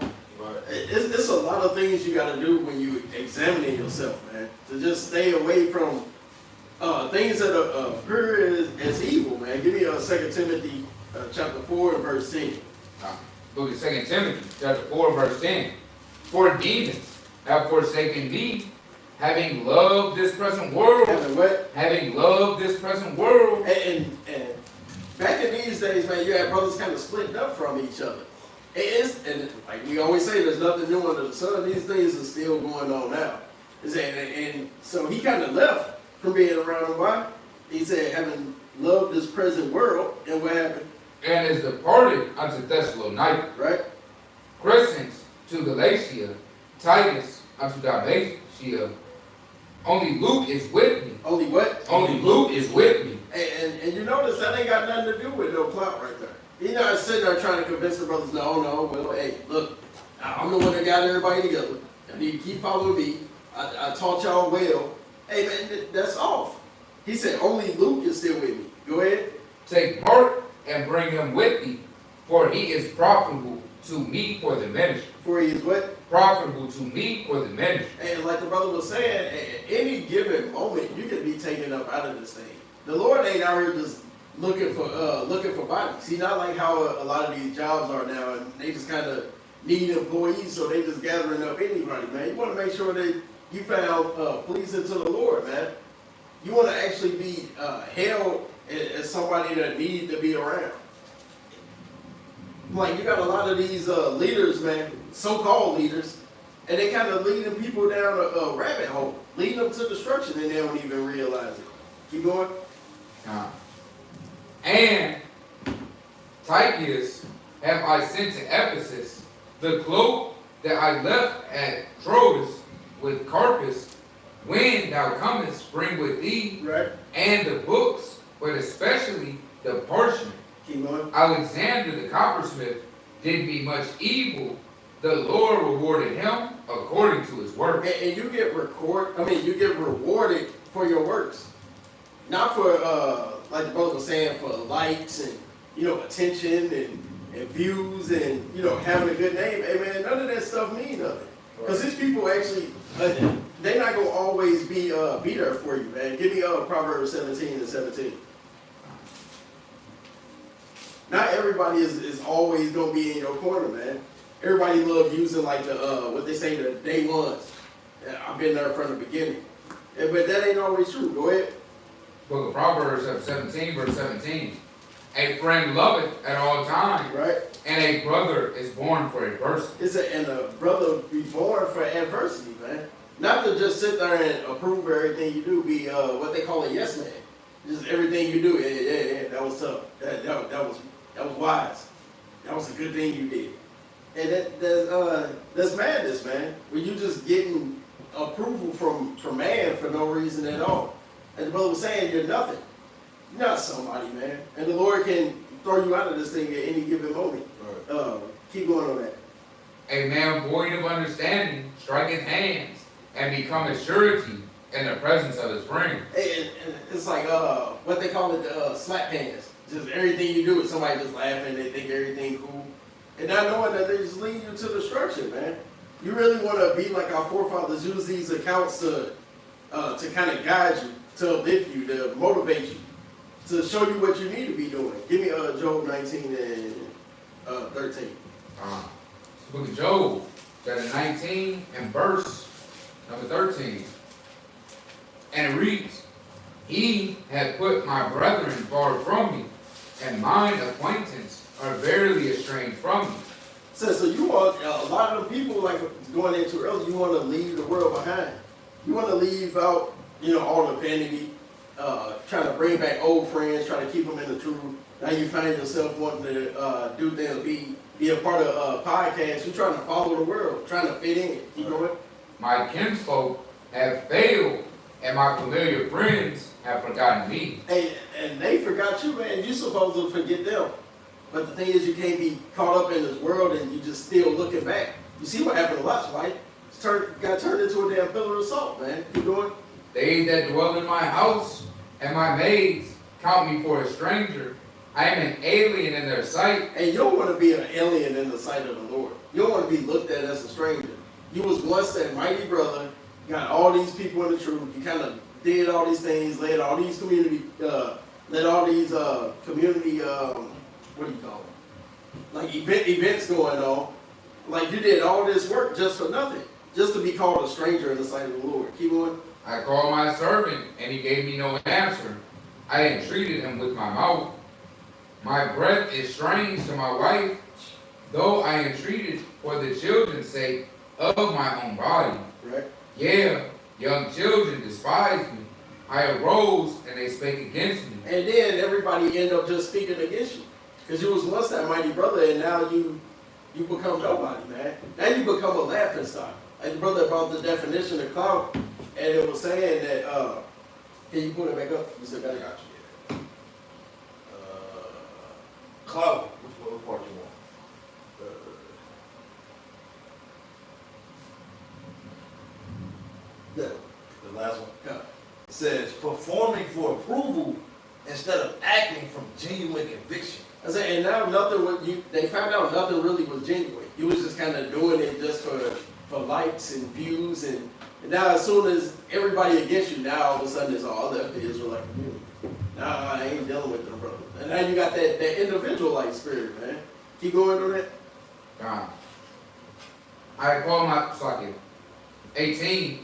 It's a lot of things you gotta do when you examining yourself, man. To just stay away from things that appear as evil, man. Give me 2 Timothy chapter 4 and verse 10. Look at 2 Timothy chapter 4 verse 10. For demons have forsaken thee, having loved this present world. Having what? Having loved this present world. And back in these days, man, you had brothers kind of splitting up from each other. And like we always say, there's nothing new under the sun. These things are still going on now. And so he kind of left from being around them. Why? He said, having loved this present world, and what happened? And is departed unto Thessalonica. Right? Crescent to Galatia, Titus unto Dalmatia. Only Luke is with me. Only what? Only Luke is with me. And you notice that ain't got nothing to do with no clout right there. He's not sitting there trying to convince the brothers, no, well, hey, look, I'm the one that got everybody together. I need to keep following me. I taught y'all well. Hey, man, that's off. He said, only Luke is still with me. Go ahead. Take Mark and bring him with thee, for he is profitable to me for the ministry. For he is what? Profitable to me for the ministry. And like the brother was saying, at any given moment, you could be taken up out of this thing. The Lord ain't out here just looking for bodies. He's not like how a lot of these jobs are now, and they just kind of need employees, so they just gathering up anybody, man. You want to make sure that you found pleasing to the Lord, man. You want to actually be held as somebody that needs to be around. Like, you got a lot of these leaders, man, so-called leaders, and they kind of leading people down a rabbit hole, leading them to destruction, and they don't even realize it. Keep going. And Tychicus have I sent to Ephesus, the cloak that I left at Troas with Carpus. When thou comest, bring with thee, Right. and the books, but especially the parchment. Keep going. Alexander the coppersmith did me much evil. The Lord rewarded him according to his work. And you get rewarded for your works. Not for, like the brother was saying, for likes and, attention and views and, having a good name. Hey, man, none of that stuff mean nothing. Because these people actually, they're not going to always be there for you, man. Give me Proverbs 17 and 17. Not everybody is always going to be in your corner, man. Everybody love using like the, what they say, the day ones. I've been there from the beginning. But that ain't always true. Go ahead. Book of Proverbs, chapter 17, verse 17. A friend loveth at all times, Right? and a brother is born for adversity. And a brother be born for adversity, man. Not to just sit there and approve of everything you do, be what they call a yes man. Just everything you do, yeah, that was tough. That was wise. that was a good thing you did. And that's madness, man. When you just getting approval from man for no reason at all. And the brother was saying, you're nothing. You're not somebody, man. And the Lord can throw you out of this thing at any given moment. Right. Keep going on that. A man void of understanding striketh hands and becometh surety in the presence of his friend. And it's like what they call it, slap hands. Just everything you do is somebody just laughing, they think everything cool. And not knowing that they just lead you to destruction, man. You really want to be like our forefathers, use these accounts to kind of guide you, to uplift you, to motivate you, to show you what you need to be doing. Give me Job 19 and 13. Book of Job, chapter 19 and verse number 13. And it reads, He hath put my brethren far from me, and mine acquaintance are verily estranged from me. So you want, a lot of the people, like going into earlier, you want to leave the world behind. You want to leave out, all the vanity, trying to bring back old friends, trying to keep them in the truth. Now you find yourself wanting to do things, be a part of a podcast. You're trying to follow the world, trying to fit in. You know what? My kinsfolk have failed, and my familiar friends have forgotten me. And they forgot you, man. You're supposed to forget them. But the thing is, you can't be caught up in this world and you just still looking back. You see what happened to Lot's wife? Got turned into a damn pillar of salt, man. You doing? They that dwell in my house and my maids count me for a stranger. I am an alien in their sight. And you don't want to be an alien in the sight of the Lord. You don't want to be looked at as a stranger. You was once that mighty brother, got all these people in the truth. You kind of did all these things, led all these community, what do you call it? Like events going on. Like you did all this work just for nothing. Just to be called a stranger in the sight of the Lord. Keep going. I called my servant, and he gave me no answer. I entreated him with my mouth. My breath is strange to my wife, though I entreated for the children's sake of my own body. Right. Yeah, young children despise me. I arose, and they spake against me. And then everybody end up just speaking against you. Because you was once that mighty brother, and now you become nobody, man. Now you become a laughing stock. Like the brother brought the definition of clout, and it was saying that, can you pull it back up? You said that? I got you. CLOUT, which part you want? Yeah. The last one. Yeah. It says, performing for approval instead of acting from genuine conviction. I said, and now they found out nothing really was genuine. You was just kind of doing it just for likes and views, and now as soon as everybody against you, now all of a sudden it's all left the Israelite community. Now I ain't dealing with them, brother. And now you got that individual-like spirit, man. Keep going on that. I called my 18.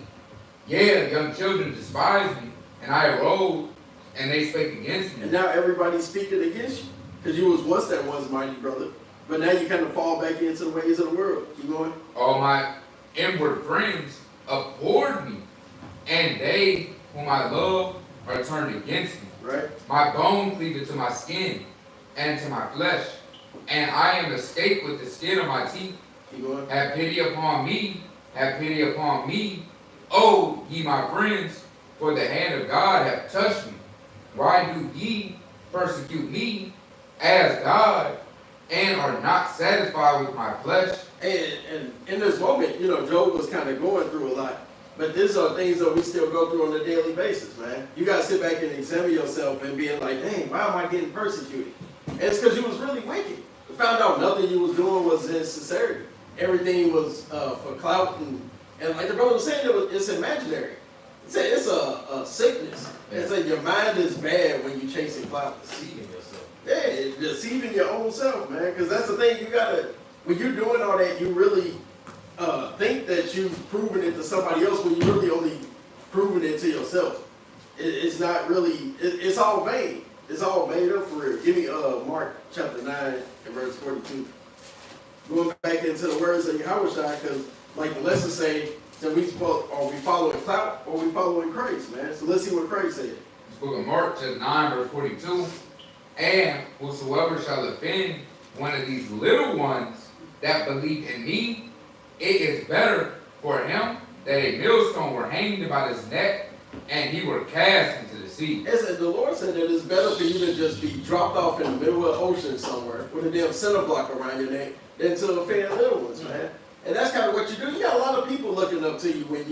Yeah, young children despise me, and I arose, and they spake against me. And now everybody's speaking against you. Because you was once that one's mighty brother. But now you kind of fall back into the ways of the world. Keep going. All my inward friends abhorred me, and they whom I love are turned against me. Right. My bone cleaved to my skin and to my flesh, and I am escaped with the skin of my teeth. Keep going. Have pity upon me, have pity upon me, O ye my friends, for the hand of God hath touched me. Why do ye persecute me as God, and are not satisfied with my flesh? And in this moment, Job was kind of going through a lot. But these are things that we still go through on a daily basis, man. You got to sit back and examine yourself and being like, dang, why am I getting persecuted? And it's because you was really wicked. You found out nothing you was doing was in sincerity. Everything was for clout. And like the brother was saying, it's imaginary. It's a sickness. It's like your mind is bad when you chasing clout. Deceiving yourself. Yeah, it's deceiving your own self, man. Because that's the thing, when you're doing all that, you really think that you've proven it to somebody else when you really only proven it to yourself. It's not really, it's all vain. It's all made up for real. Give me Mark chapter 9 and verse 42. Going back into the words of Yahweh, because like the lesson say, that are we following clout or we following Christ, man? So let's see what Christ said. This book of Mark chapter 9 verse 42. And whosoever shall offend one of these little ones that believe in me, it is better for him that a millstone were hanged about his neck and he were cast into the sea. The Lord said that it's better for you to just be dropped off in the middle of the ocean somewhere with a damn center block around your neck than to offend little ones, man. And that's kind of what you do. You got a lot of people looking up to you when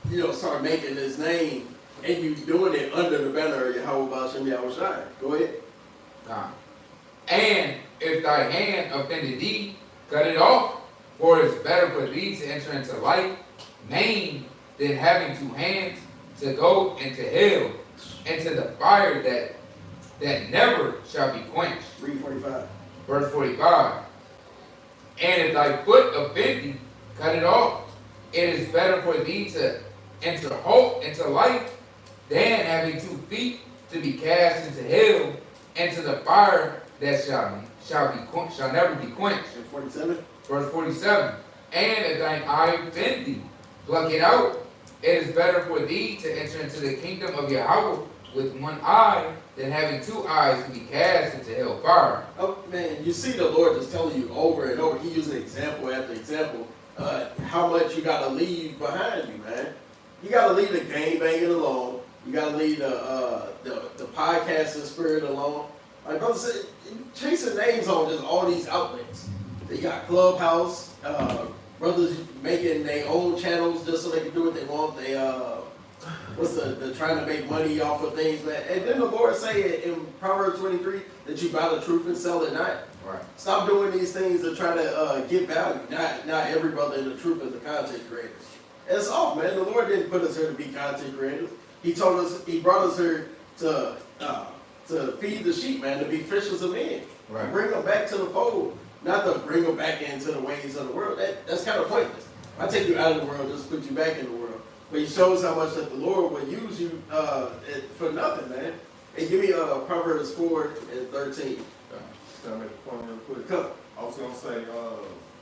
you start making this name and you doing it under the banner of Yahweh Ba'ashem Yahushai. Go ahead. And if thy hand offended thee, cut it off, for it is better for thee to enter into life maimed than having 2 hands to go into hell, into the fire that never shall be quenched. Read 45. Verse 45. And if thy foot offend thee, cut it off. It is better for thee to enter hope into life than having 2 feet to be cast into hell, into the fire that shall never be quenched. And 47. Verse 47. And if thine eye offend thee, pluck it out. It is better for thee to enter into the kingdom of Yahweh with 1 eye than having 2 eyes to be cast into hell fire. Oh man, you see the Lord just telling you over and over. He using example after example. How much you got to leave behind you, man. You got to leave the game banging alone. You got to leave the podcasting spirit alone. Like brother said, chasing names on just all these outlets. They got Clubhouse, brothers making their own channels just so they can do what they want. They they're trying to make money off of things, man. And then the Lord say in Proverbs 23 that you buy the truth and sell it not. Right. Stop doing these things to try to get value. Not every brother in the truth is a content creator. And it's off, man. The Lord didn't put us here to be content creators. He brought us here to feed the sheep, man, to be fishers of men. Right. Bring them back to the fold, not to bring them back into the ways of the world. That's kind of pointless. I take you out of the world, just put you back in the world. But he shows how much that the Lord will use you for nothing, man. And give me Proverbs 4 and 13. Can I make a point real quick? Come. I was gonna say,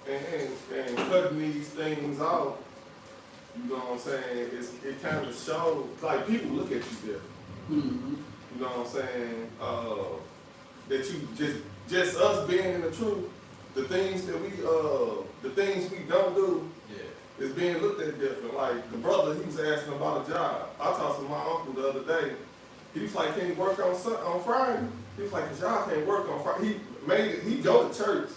and cutting these things out, you know what I'm saying? It kind of shows, like people look at you different. Mm-hmm. You know what I'm saying? That you just us being in the truth, the things we don't do, is being looked at different. Like the brother, he was asking about a job. I talked to my uncle the other day. He was like, "Can you work on Friday?" He was like, "Cause y'all can't work on Friday." He go to church,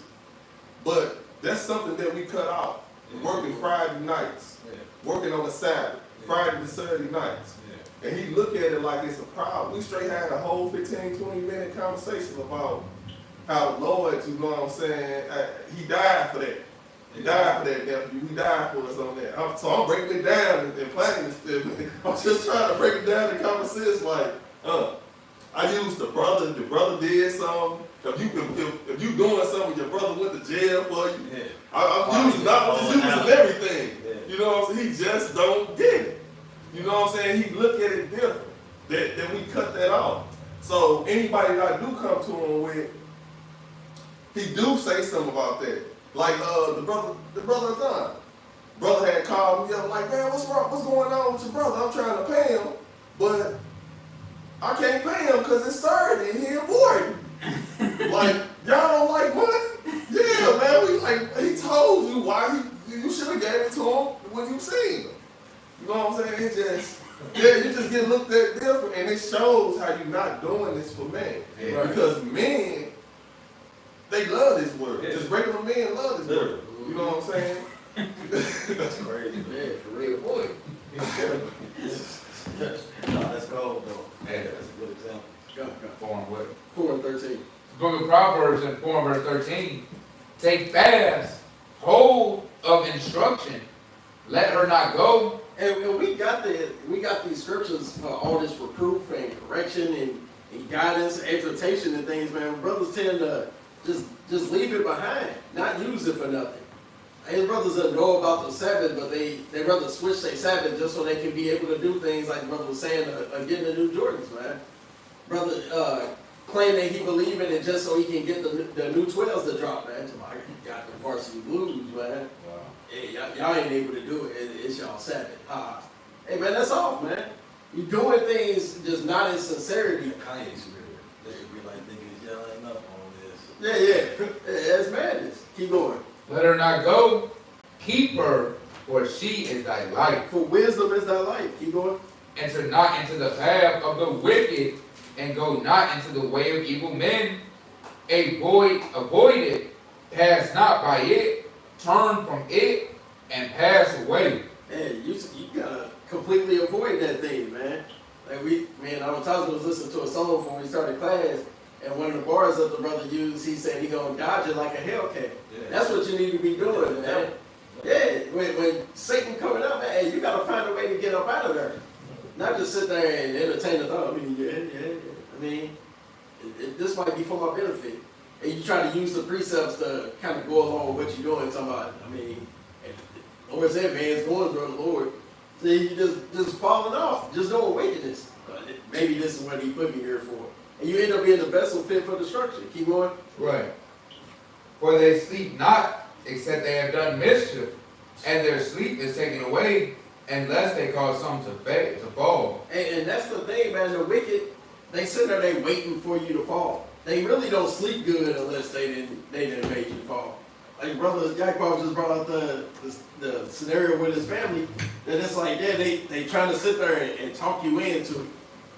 but that's something that we cut off. Working Friday nights, working on the Sabbath, Friday to Saturday nights. And he looked at it like it's a problem. We straight had a whole 15, 20-minute conversation about how the Lord, you know what I'm saying, he died for that. He died for that, nephew. He died for us on that. So I'm breaking it down and planning this. I'm just trying to break it down in common sense, like, I used the brother did something. If you doing something, your brother went to jail for you. I'm just using everything. You know what I'm saying? He just don't get it. You know what I'm saying? He look at it different. That we cut that off. So anybody that I do come to him with, he do say something about that. Like the brother done. Brother had called me up like, man, what's wrong? What's going on with your brother? I'm trying to pay him, but I can't pay him because it's Saturday and he important. Like, y'all don't like money? Yeah, man. He told you why you should have gave it to him when you seen him. You know what I'm saying? It just, you just get looked at different, and it shows how you're not doing this for men. Yeah. Because men, they love this word. Yeah. Just regular men love this word. You know what I'm saying? That's crazy. Yeah, for real, boy. No, that's cold though. Yeah. That's a good example. Go. 4 and what? 4 and 13. Book of Proverbs in 4 and verse 13. Take fast hold of instruction. Let her not go. And we got these scriptures for all this reproof and correction and guidance, exhortation and things, man. Brothers tend to just leave it behind, not use it for nothing. His brothers that know about the Sabbath, but they rather switch their Sabbath just so they can be able to do things like the brother was saying, getting the new Jordans, man. Brother claim that he believe in it just so he can get the new 12s to drop, man. I got the varsity blues, man. Wow. Hey, y'all ain't able to do it. It's y'all Sabbath. Hey, man, that's off, man. You doing things just not in sincerity. Kanye spirit. They should be like niggas yelling up on this. Yeah, that's madness. Keep going. Let her not go. Keep her, for she is thy life. For wisdom is thy life. Keep going. Enter not into the path of the wicked, and go not into the way of evil men. Avoid it. Pass not by it. Turn from it, and pass away. Man, you gotta completely avoid that thing, man. Like I was listening to a song before we started class, and one of the bars that the brother used, he said he gonna dodge it like a Hellcat. Yeah. That's what you need to be doing, man. Yeah, when Satan coming up, man, hey, you gotta find a way to get up out of there. Not just sit there and entertain the thought. I mean, this might be for my benefit. And you try to use the precepts to kind of go along with what you're doing. Talking about, the Lord said, man's going to the Lord. So you just falling off, just doing wickedness. Maybe this is what he put me here for. And you end up being the vessel fit for destruction. Keep going. Right. For they sleep not, except they have done mischief, and their sleep is taken away, unless they cause some to fall. And that's the thing, man. The wicked, they sit there, they waiting for you to fall. They really don't sleep good unless they didn't make you fall. Like Brother Yakov just brought out the scenario with his family, that it's like, yeah, they trying to sit there and talk you into it.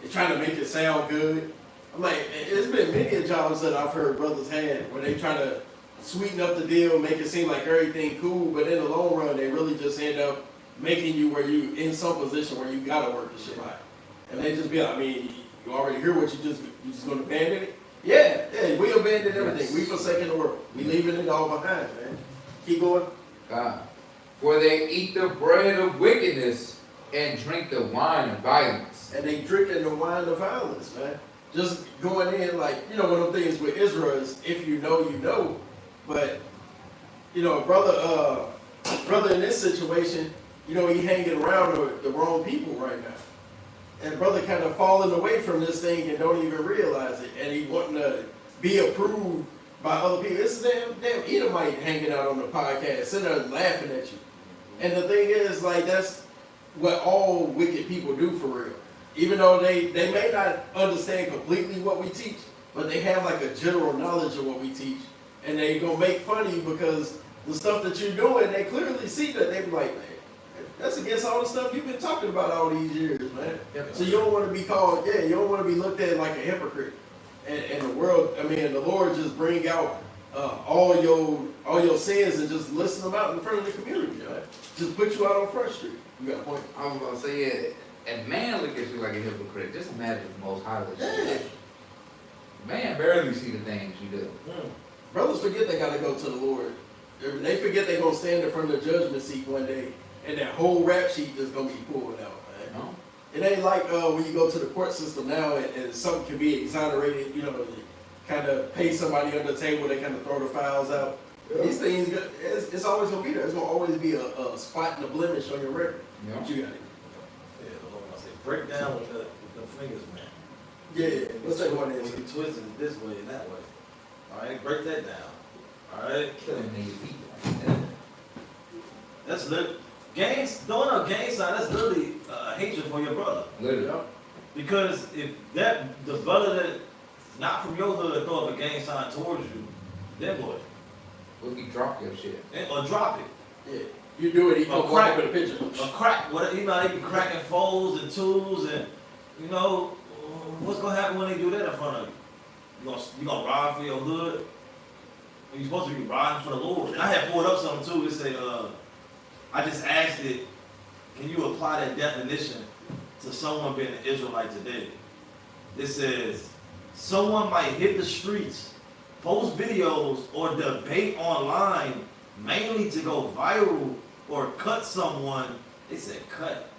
They're trying to make it sound good. I'm like, it's been many jobs that I've heard brothers had where they try to sweeten up the deal, make it seem like everything cool, but in the long run, they really just end up making you where you in some position where you gotta work the shit out. And they just be like, you already hear what you just gonna abandon it? Yeah, we abandon everything. Yes. We forsaken the world. We leaving it all behind, man. Keep going. For they eat the bread of wickedness and drink the wine of violence. And they drinking the wine of violence, man. Just going in like, one of the things with Israel is if you know, you know. But, brother in this situation, he hanging around the wrong people right now. And brother kind of falling away from this thing and don't even realize it. And he wanting to be approved by other people. It's damn Edomite hanging out on the podcast, sitting there laughing at you. And the thing is, like, that's what all wicked people do for real. Even though they may not understand completely what we teach, but they have like a general knowledge of what we teach. And they gonna make fun of you because the stuff that you're doing, they clearly see that. They be like, man, that's against all the stuff you've been talking about all these years, man. Yep. So you don't want to be called, you don't want to be looked at like a hypocrite. And the world, the Lord just bring out all your sins and just listen them out in front of the community, right? Just put you out on Front Street. You got a point. I was gonna say, yeah, and man look at you like a hypocrite. Just imagine the Most High looks at you. Man barely see the things you do. Brothers forget they gotta go to the Lord. They forget they're gonna stand in front of the judgment seat one day, and that whole rap sheet is gonna be pulled out, man. No? It ain't like when you go to the court system now and something can be exonerated, kind of pay somebody under the table, they kind of throw the files out. Yeah. These things, it's always gonna be there. It's gonna always be a spot and a blemish on your record. Yeah. But you got it. Yeah, the Lord say, break down with the fingers, man. Yeah, let's take one When you twist it this way and that way. All right, break that down. All right, Killing these people. that's lit. Throwing up gang sign, that's literally hatred for your brother. Literally. Because if the brother that's not from your hood throw up a gang sign towards you, then what? What if you drop your shit? Or drop it. Yeah, you do it. He Or come crack up with a picture. Or crack. What they be cracking foes and tools and what's gonna happen when they do that in front of you? You gonna ride for your hood? You're supposed to be riding for the Lord. And I had pulled up something too. It said, I just asked it, can you apply that definition to someone being an Israelite today? It says, someone might hit the streets, post videos, or debate online, mainly to go viral or cut someone. They said cut.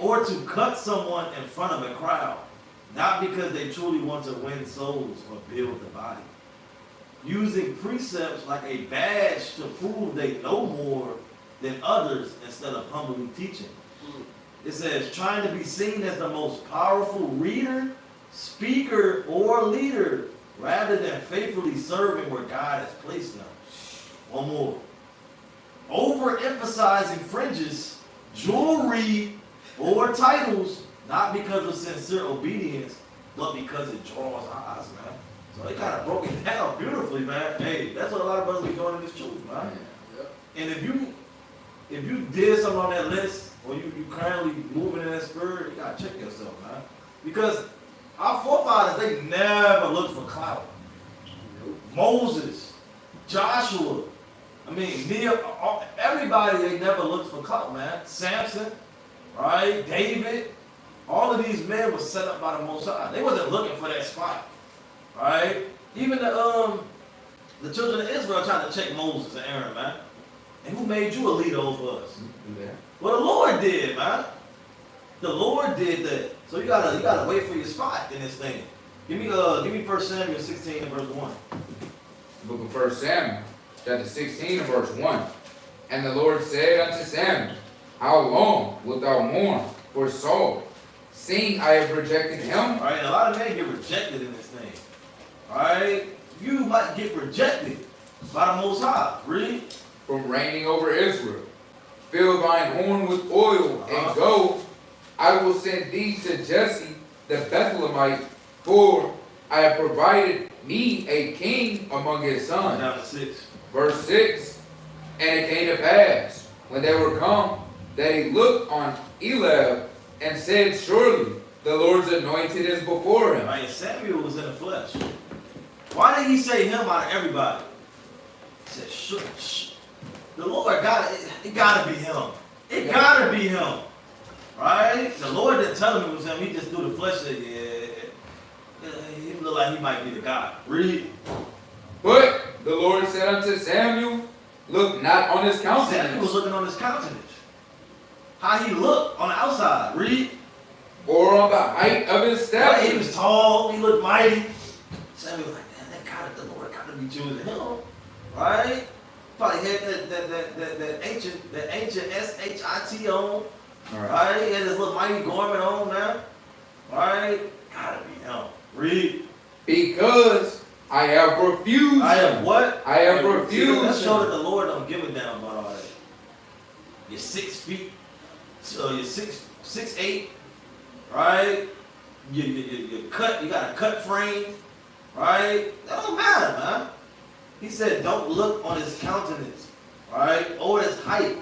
Or to cut someone in front of a crowd, not because they truly want to win souls or build the body. Using precepts like a badge to prove they know more than others instead of humbly teaching. It says, trying to be seen as the most powerful reader, speaker, or leader, rather than faithfully serving where God has placed them. One more. Overemphasizing fringes, jewelry, or titles, not because of sincere obedience, but because it draws eyes, man. So they kind of broke it down beautifully, man. Hey, that's what a lot of brothers be doing in this truth, man. Yep. And if you did something on that list, or you currently moving in that spirit, you gotta check yourself, man. Because our forefathers, they never looked for clout. Moses, Joshua, I mean, everybody, they never looked for clout, man. Samson, right? David, all of these men were set up by the Most High. They wasn't looking for that spot, right? Even the children of Israel trying to check Moses and Aaron, man. And who made you a leader over us? Yeah. Well, the Lord did, man. The Lord did that. So you gotta wait for your spot in this thing. Give me 1 Samuel 16 and verse 1. The book of 1 Samuel, chapter 16 and verse 1. And the Lord said unto Samuel, How long wilt thou mourn for Saul, seeing I have rejected him? All right, and a lot of men get rejected in this thing. All right, you might get rejected by the Most High. Read. From reigning over Israel. Fill thine horn with oil and go. I will send thee to Jesse the Bethlehemite, for I have provided me a king among his sons. Down to 6. Verse 6. And it came to pass, when they were come, that he looked on Eliab and said, Surely the Lord's anointed is before him. All right, Samuel was in the flesh. Why did he say him out of everybody? He said, shh. The Lord it gotta be him. It gotta be him. Right? The Lord didn't tell him it was him. He just threw the flesh at he looked like he might be the guy. Read. But the Lord said unto Samuel, Look not on his Samuel was countenance, looking on his countenance. How he looked on the outside. Read. or on the height of his Right? He stature. was tall. He looked mighty. Samuel was like, the Lord gotta be choosing him. Right? Probably had that ancient SHIT on. Right? He had this little mighty garment on now. Right? Gotta be him. Read. Because I have refused I have him. what? I have See, refused let's show that him. the Lord don't give a damn about all that. You're 6 feet, so you're 6'8", right? You cut, you got a cut frame, right? That don't matter, man. He said, don't look on his countenance, right? Or his height.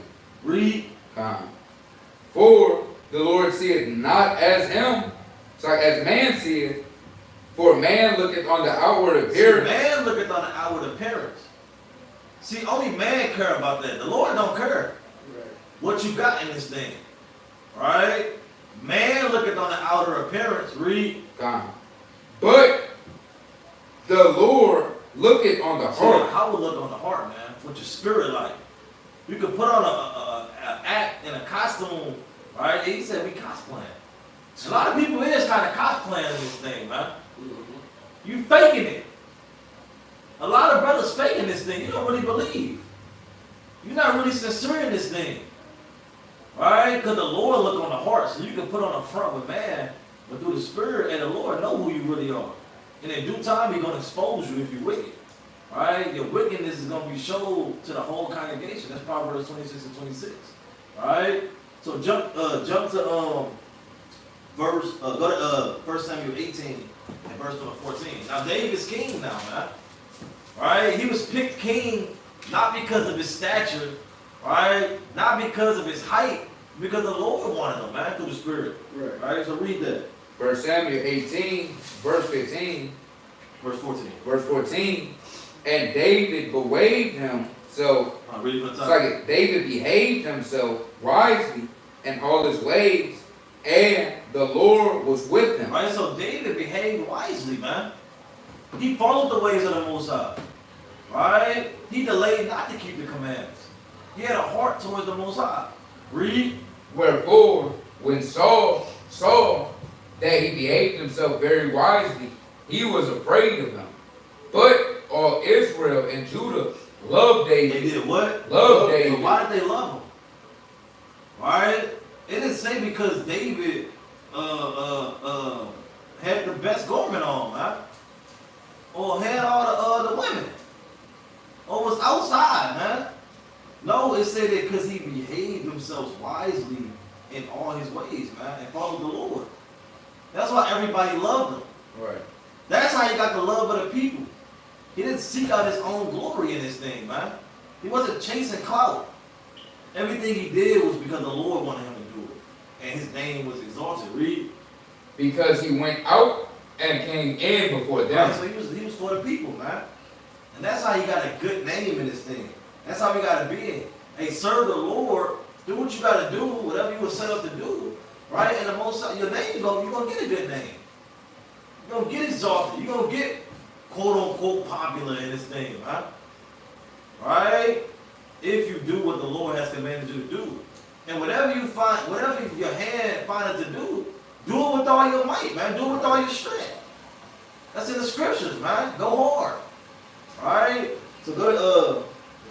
Read. For the Lord seeth not as him, as man seeth. For man looketh on the outward See, appearance. man looketh on the outward appearance. See, only man care about that. The Lord don't care Right. what you got in this thing, right? Man looketh on the outer appearance. Read. But the Lord looketh on the So heart. how would look on the heart, man? What your spirit like? You could put on a act in a costume, right? He said we cosplaying. A lot of people is kind of cosplaying in this thing, man. Mm-hmm. You faking it. A lot of brothers faking this thing. You don't really believe. You're not really sincere in this thing. Right? Because the Lord look on the heart. So you can put on the front with man, but through the spirit, and the Lord know who you really are. And in due time, He's going to expose you if you're wicked. Right? Your wickedness is going to be shown to the whole congregation. That's Proverbs 26 and 26. Right? So jump to go to 1 Samuel 18 and verse number 14. Now David's king now, man. Right? He was picked king not because of his stature, right? Not because of his height, because the Lord wanted him, man, through the Spirit. Right. Right? So read that. 1 Samuel 18, verse 15, Verse 14. verse 14. And David behaved himself. Read it for the It's time. like David behaved himself wisely in all his ways, and the Lord was with him. Right? So David behaved wisely, man. He followed the ways of the Most High. Right? He delayed not to keep the commandments. He had a heart towards the Most High. Read. Wherefore, when Saul saw that he behaved himself very wisely, he was afraid of him. But all Israel and Judah loved They David. did what? Loved David. But why did they love him? Right? It didn't say because David had the best garment on, man. Or had all the women. Or was outside, man. No, it said that because he behaved himself wisely in all his ways, man, and followed the Lord. That's why everybody loved him. Right. That's how he got the love of the people. He didn't seek out his own glory in this thing, man. He wasn't chasing clout. Everything he did was because the Lord wanted him to do it. And his name was exalted. Read. Because he went out and came in before them. Right, so he was for the people, man. And that's how he got a good name in this thing. That's how we got to be. Hey, serve the Lord. Do what you got to do, whatever you were set up to do. Right? And the most, your name, you're going to get a good name. You're going to get exalted. You're going to get, quote unquote, popular in this thing, right? Right? If you do what the Lord has commanded you to do. And whatever you find, whatever your hand finds to do it with all your might, man. Do it with all your strength. That's in the scriptures, man. Go hard. Alright? So go to,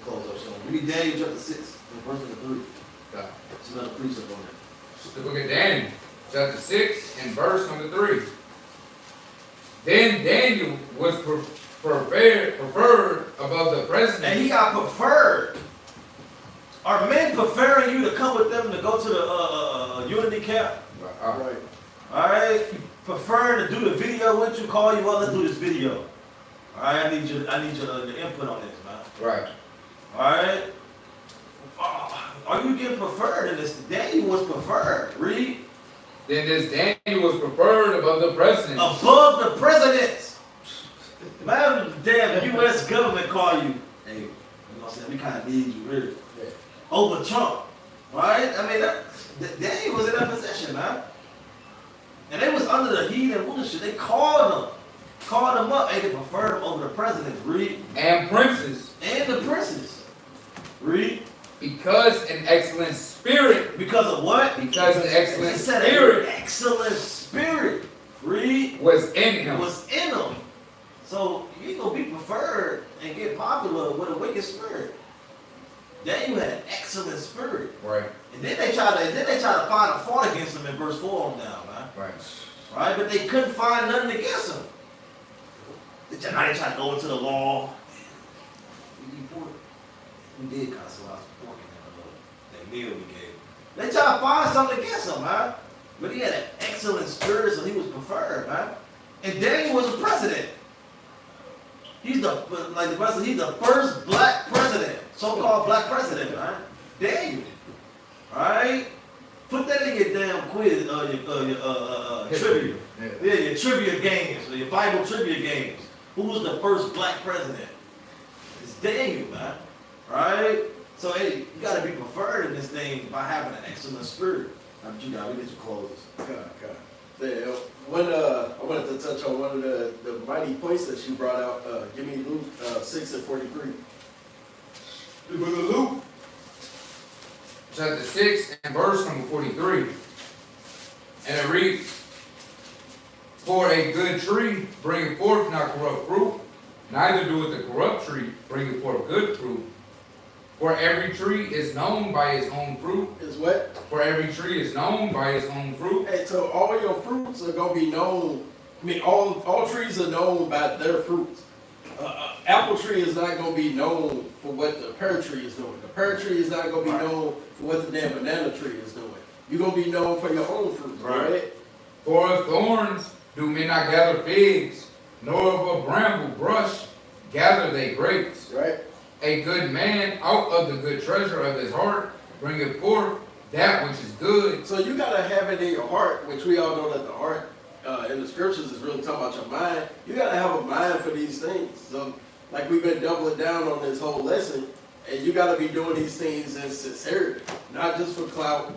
close up soon. Read Daniel chapter 6, verse 3. It's another precept on it. The book of Daniel, chapter 6 and verse number 3. Then Daniel was preferred above the president. And he got preferred. Are men preferring you to come with them to go to the unity camp? Right. Alright? Preferring to do the video with you, call you, well, let's do this video. Alright, I need your input on this, man. Right. Alright? Are you getting preferred in this? Daniel was preferred. Read. Then this Daniel was preferred above the president. Above the presidents. Man, damn, the U.S. government call you. Hey, you know what I'm saying? We kind of need you, really. Yeah. Over Trump. Right? I mean, Daniel was in that position, man. And they was under the heat and bullshit. They called him. Called him up. Hey, they preferred him over the presidents. Read. And princes. And the princes. Read. Because an excellent spirit. Because of what? Because an excellent It said spirit. an excellent spirit. Read. Was in him. Was in him. So you ain't gonna be preferred and get popular with a wicked spirit. Daniel had an excellent spirit. Right. And then they try to find a fault against him in verse 4 on down, man. Right. Right? But they couldn't find nothing against him. Now they try to go into the law. We did kind of sell out some pork in that meal we gave. They try to find something against him, man. But he had an excellent spirit, so he was preferred, man. And Daniel was a president. He's the president. He's the first black president, so-called black president, man. Daniel, all right? Put that in your damn quiz, your trivia. Yeah, your trivia games, or your Bible trivia games. Who was the first black president? It's Daniel, man. Right? So, hey, you gotta be preferred in this thing by having an excellent spirit. Now, but you got, we get your clothes. God. Yeah, I wanted to touch on one of the mighty points that you brought out. Give me Luke 6 and 43. The book of Luke, chapter 6 and verse number 43. And it reads, For a good tree bringeth forth not corrupt fruit, neither doeth the corrupt tree bring forth good fruit. For every tree is known by its own fruit. Is what? For every tree is known by its own fruit. Hey, so all your fruits are gonna be known. I mean, all trees are known by their fruits. Apple tree is not gonna be known for what the pear tree is doing. The pear tree is not gonna be known for what the damn banana tree is doing. You're gonna be known for your own fruits, right? For of thorns do men not gather figs, nor of a bramble brush gather they grapes. Right? A good man out of the good treasure of his heart bringeth forth that which is good. So you gotta have it in your heart, which we all know that the heart in the scriptures is really talking about your mind. You gotta have a mind for these things. So, like we've been doubling down on this whole lesson, and you gotta be doing these things in sincerity, not just for clout,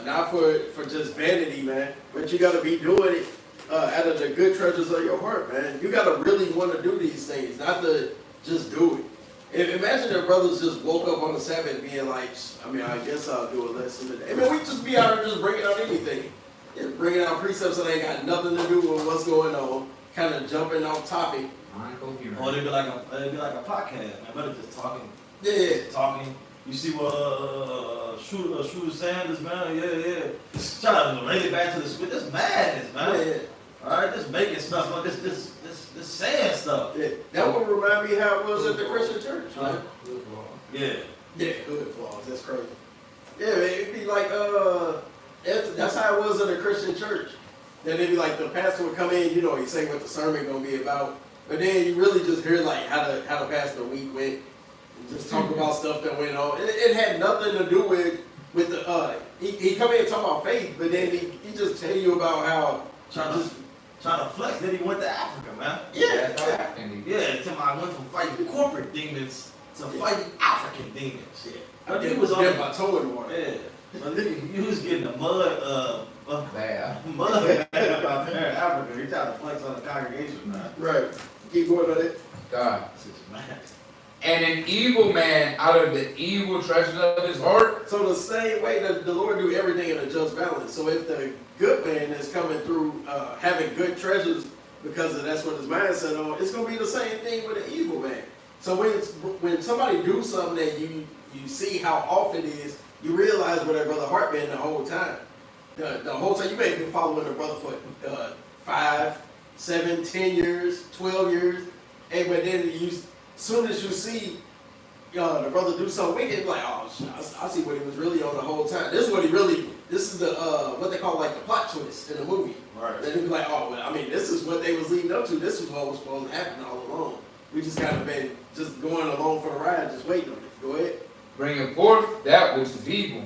not for just vanity, man. But you gotta be doing it out of the good treasures of your heart, man. You gotta really want to do these things, not to just do it. Imagine if brothers just woke up on the Sabbath being like, I guess I'll do a lesson today. I mean, we just be out here just bringing out anything. Just bringing out precepts that ain't got nothing to do with what's going on, kind of jumping off topic. Or it'd be like a podcast, man. Better just talking. Yeah. Talking. You see what Shooter Sanders, man? Yeah. Just trying to relate it back to this madness, man. Yeah. Alright, just making stuff, like this saying stuff. Yeah. That would remind me how it was at the Christian church, man. Yeah. Yeah, hood flaws. That's crazy. Yeah, it'd be like, that's how it was in the Christian church. Then they be like, the pastor would come in, you know, he say what the sermon gonna be about. But then you really just hear like how the pastor week went, and just talk about stuff that went on. It had nothing to do with the he come in and talk about faith, but then he just tell you about how Trying to flex, then he went to Africa, man. yeah. Yeah, I went from fighting corporate demons to fighting African demons. Yeah. I I think think it was on there the by toe in the water. Yeah. I think you was getting the mud Bad. out there in Africa. He tried to flex on the congregation, man. Right. Keep going on it. God. Man. And an evil man out of the evil treasures of his heart. So the same way that the Lord do everything in a just balance. So if the good man is coming through having good treasures because that's what his mindset on, it's gonna be the same thing with an evil man. So when somebody do something that you see how off it is, you realize where that brother heart been the whole time. The whole time you may have been following the brother for 5, 7, 10 years, 12 years, and but then soon as you see the brother do something wicked, like, oh shit, I see what he was really on the whole time. This is the what they call like the plot twist in the movie. Right. Then he'd be like, oh well, I mean, this is what they was leading up to. This is what was supposed to happen all along. We just kind of been just going along for the ride, just waiting on it. Go ahead. Bringing forth that which is evil.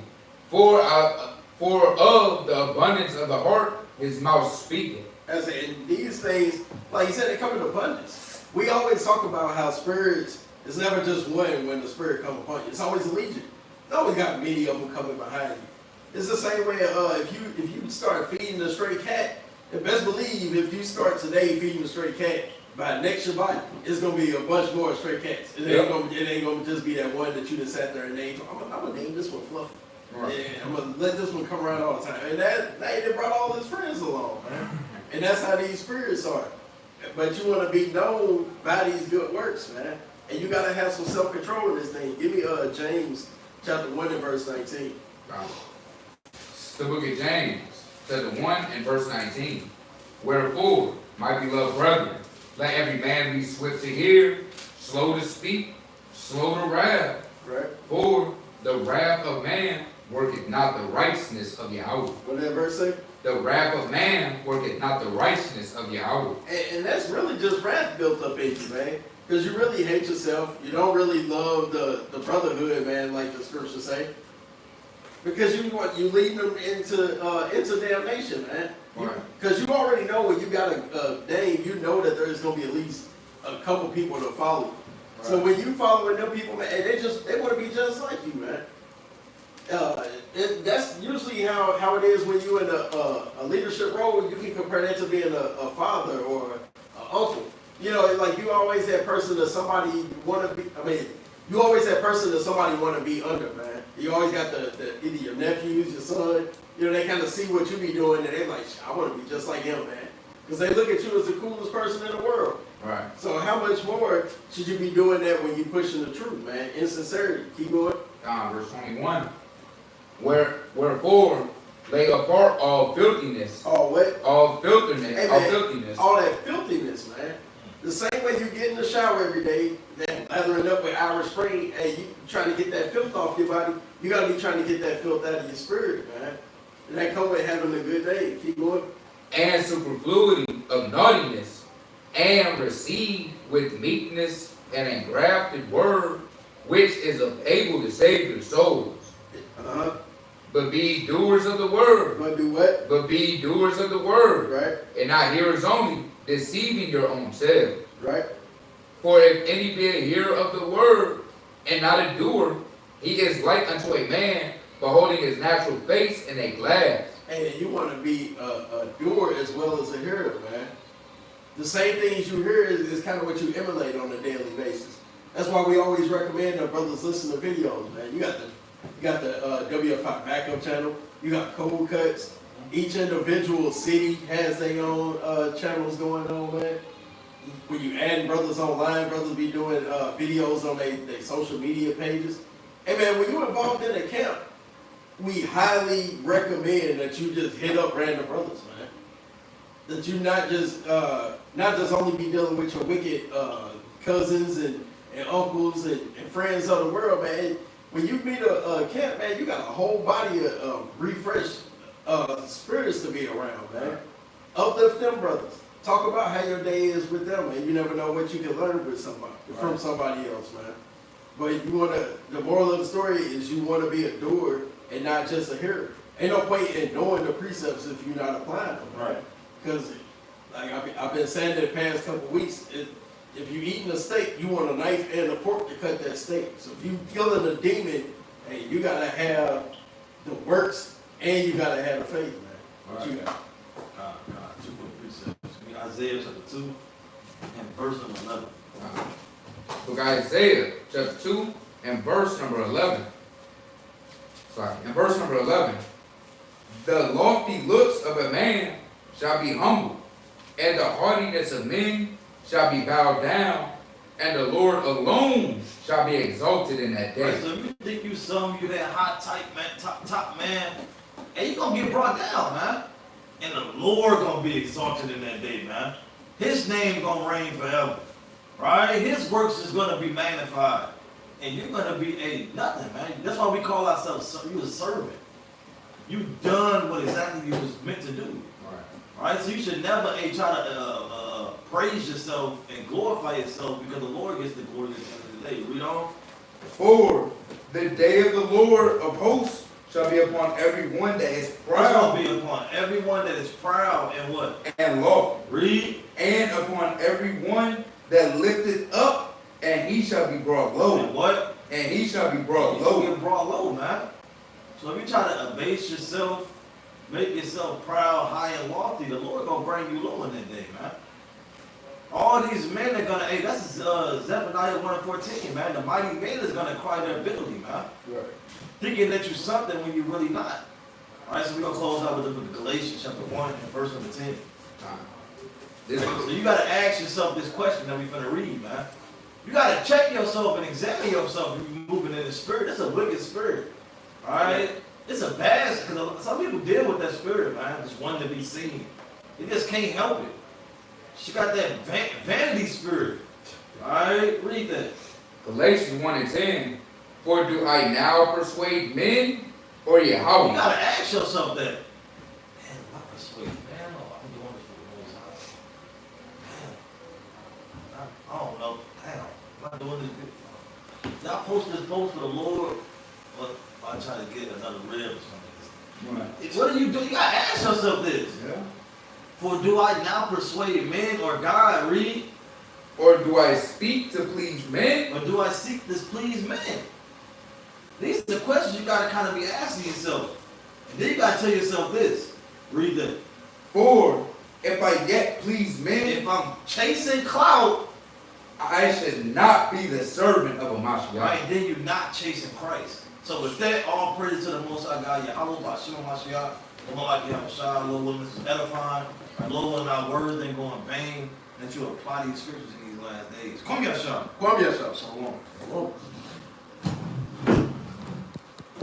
For of the abundance of the heart, his mouth speaketh. As in these things, like you said, they come in abundance. We always talk about how spirits, it's never just one when the spirit comes upon you. It's always a legion. It's always got many of them coming behind you. It's the same way if you start feeding a stray cat, and best believe if you start today feeding a stray cat, by next Shabbat, it's gonna be a bunch more stray cats. It ain't gonna just be that one that you just sat there and named. I'm gonna name this one Fluffy. Right. Yeah, I'm gonna let this one come around all the time. And that they brought all his friends along, man. And that's how these spirits are. But you want to be known by these good works, man. And you gotta have some self-control in this thing. Give me James chapter 1 and verse 19. It's the book of James, chapter 1 and verse 19. Wherefore, my beloved brethren, let every man be swift to hear, slow to speak, slow to wrath. Right? For the wrath of man worketh not the righteousness of Yahweh. What did that verse say? The wrath of man worketh not the righteousness of Yahweh. And that's really just wrath built up in you, man. Because you really hate yourself. You don't really love the brotherhood, man, like the scriptures say. Because you leading them into damnation, man. Because you already know when you got a name, you know that there's going to be at least a couple people to follow you. Right. So when you following them people, man, they want to be just like you, man. That's usually how it is when you're in a leadership role. You can compare that to being a father or an uncle. You know, like you always that person that somebody want to be. I mean, you always that person that somebody want to be under, man. You always got the either your nephews, your son. You know, they kind of see what you be doing, and they like, I want to be just like him, man. Because they look at you as the coolest person in the world. Right. So how much more should you be doing that when you pushing the truth, man? In sincerity. Keep going. Verse 21. Wherefore, lay apart all filthiness. All what? All filthiness. Hey, all man, filthiness. all that filthiness, man. The same way you get in the shower every day, that lathering up with Irish Spring, hey, you trying to get that filth off your body, you got to be trying to get that filth out of your spirit, man. And that comes with having a good day. Keep going. And superfluity of naughtiness, and receive with meekness an engrafted word, which is able to save your souls. Uh-huh. But be doers of the word. But do what? But be doers of the word. Right. And not hearers only, deceiving your own selves. Right. For if any be a hearer of the word, and not a doer, he is like unto a man beholding his natural face in a glass. And you want to be a doer as well as a hearer, man. The same things you hear is kind of what you emulate on a daily basis. That's why we always recommend our brothers listen to videos, man. You got the WFI backup channel. You got cold cuts. Each individual city has their own channels going on, man. When you add brothers online, brothers be doing videos on their social media pages. Hey, man, when you're involved in a camp, we highly recommend that you just hit up random brothers, man. That you not just only be dealing with your wicked cousins and uncles and friends of the world, man. When you meet a camp, man, you got a whole body of refreshed spirits to be around, man. Uplift them brothers. Talk about how your day is with them, and you never know what you can learn with somebody from somebody else, man. But you wanna. The moral of the story is you wanna be a doer and not just a hearer. Ain't no point in knowing the precepts if you're not applying them, Right. Because like I've been saying it the past couple weeks, if you eating a steak, you want a knife and a fork to cut that steak. So if you killing a demon, hey, you gotta have the works and you gotta have the faith, man. What you got? God, 2 quick precepts. Give me Isaiah chapter 2 and verse number 11. Book of Isaiah, chapter 2, and verse number 11. Sorry, in verse number 11. The lofty looks of a man shall be humbled, and the haughtiness of men shall be bowed down, and the Lord alone shall be exalted in that day. Right, so if you think you that hot type man, top man, and you gonna get brought down, man. And the Lord gonna be exalted in that day, man. His name gonna reign forever. Right? His works is gonna be magnified. And you're gonna be a nothing, man. That's why we call ourselves you a servant. You done what exactly you was meant to do. Right? So you should never try to praise yourself and glorify yourself, because the Lord gets the glory at the end of the day. Read on. For the day of the Lord of hosts shall be upon everyone that is It's proud gonna be upon everyone that is proud and what? and lofty, Read. and upon everyone that lifteth up, and he shall be brought low. And what? And he shall be brought You low. get brought low, man. So if you try to abase yourself, make yourself proud, high and lofty, the Lord gonna bring you low in that day, man. All these men are gonna, hey, that's Zephaniah 1:14, man. The mighty man is gonna cry their ability, man. Right. Thinking that you're something when you're really not. All right, so we're gonna close out with the book of Galatians chapter 1 and verse number 10. So you gotta ask yourself this question that we're gonna read, man. You gotta check yourself and examine yourself if you're moving in the spirit. It's a wicked spirit. All right? It's a bad, because some people deal with that spirit, man. Just wanting to be seen. They just can't help it. She got that vanity spirit. All right? Read that. Galatians 1 and 10. For do I now persuade men or You Yahweh? gotta ask yourself that. Man, am I persuaded, man? Or I'm doing this for the Most High? Man, I don't know. Damn, am I doing this good? Did I post this post for the Lord? Or am I trying to get another rib or something? Right. What do? You gotta ask yourself this. Yeah. For do I now persuade men or God? Read. Or do I speak to please men? Or do I seek to please men? These are the questions you gotta kind of be asking yourself. And then you gotta tell yourself this. Read that. For if I yet please men, If I'm chasing clout, I should not be the servant of a Mashiach. right, then you're not chasing Christ. So with that, all praise to the Most High God, Yahweh, Bashim, Mashiach, the Lord like Yahweh, Lord willing, this is edifying, and Lord willing, our words ain't go in vain, that you apply these scriptures in these last days. Come here, Sean. Kwame yourself. Shalom. Shalom.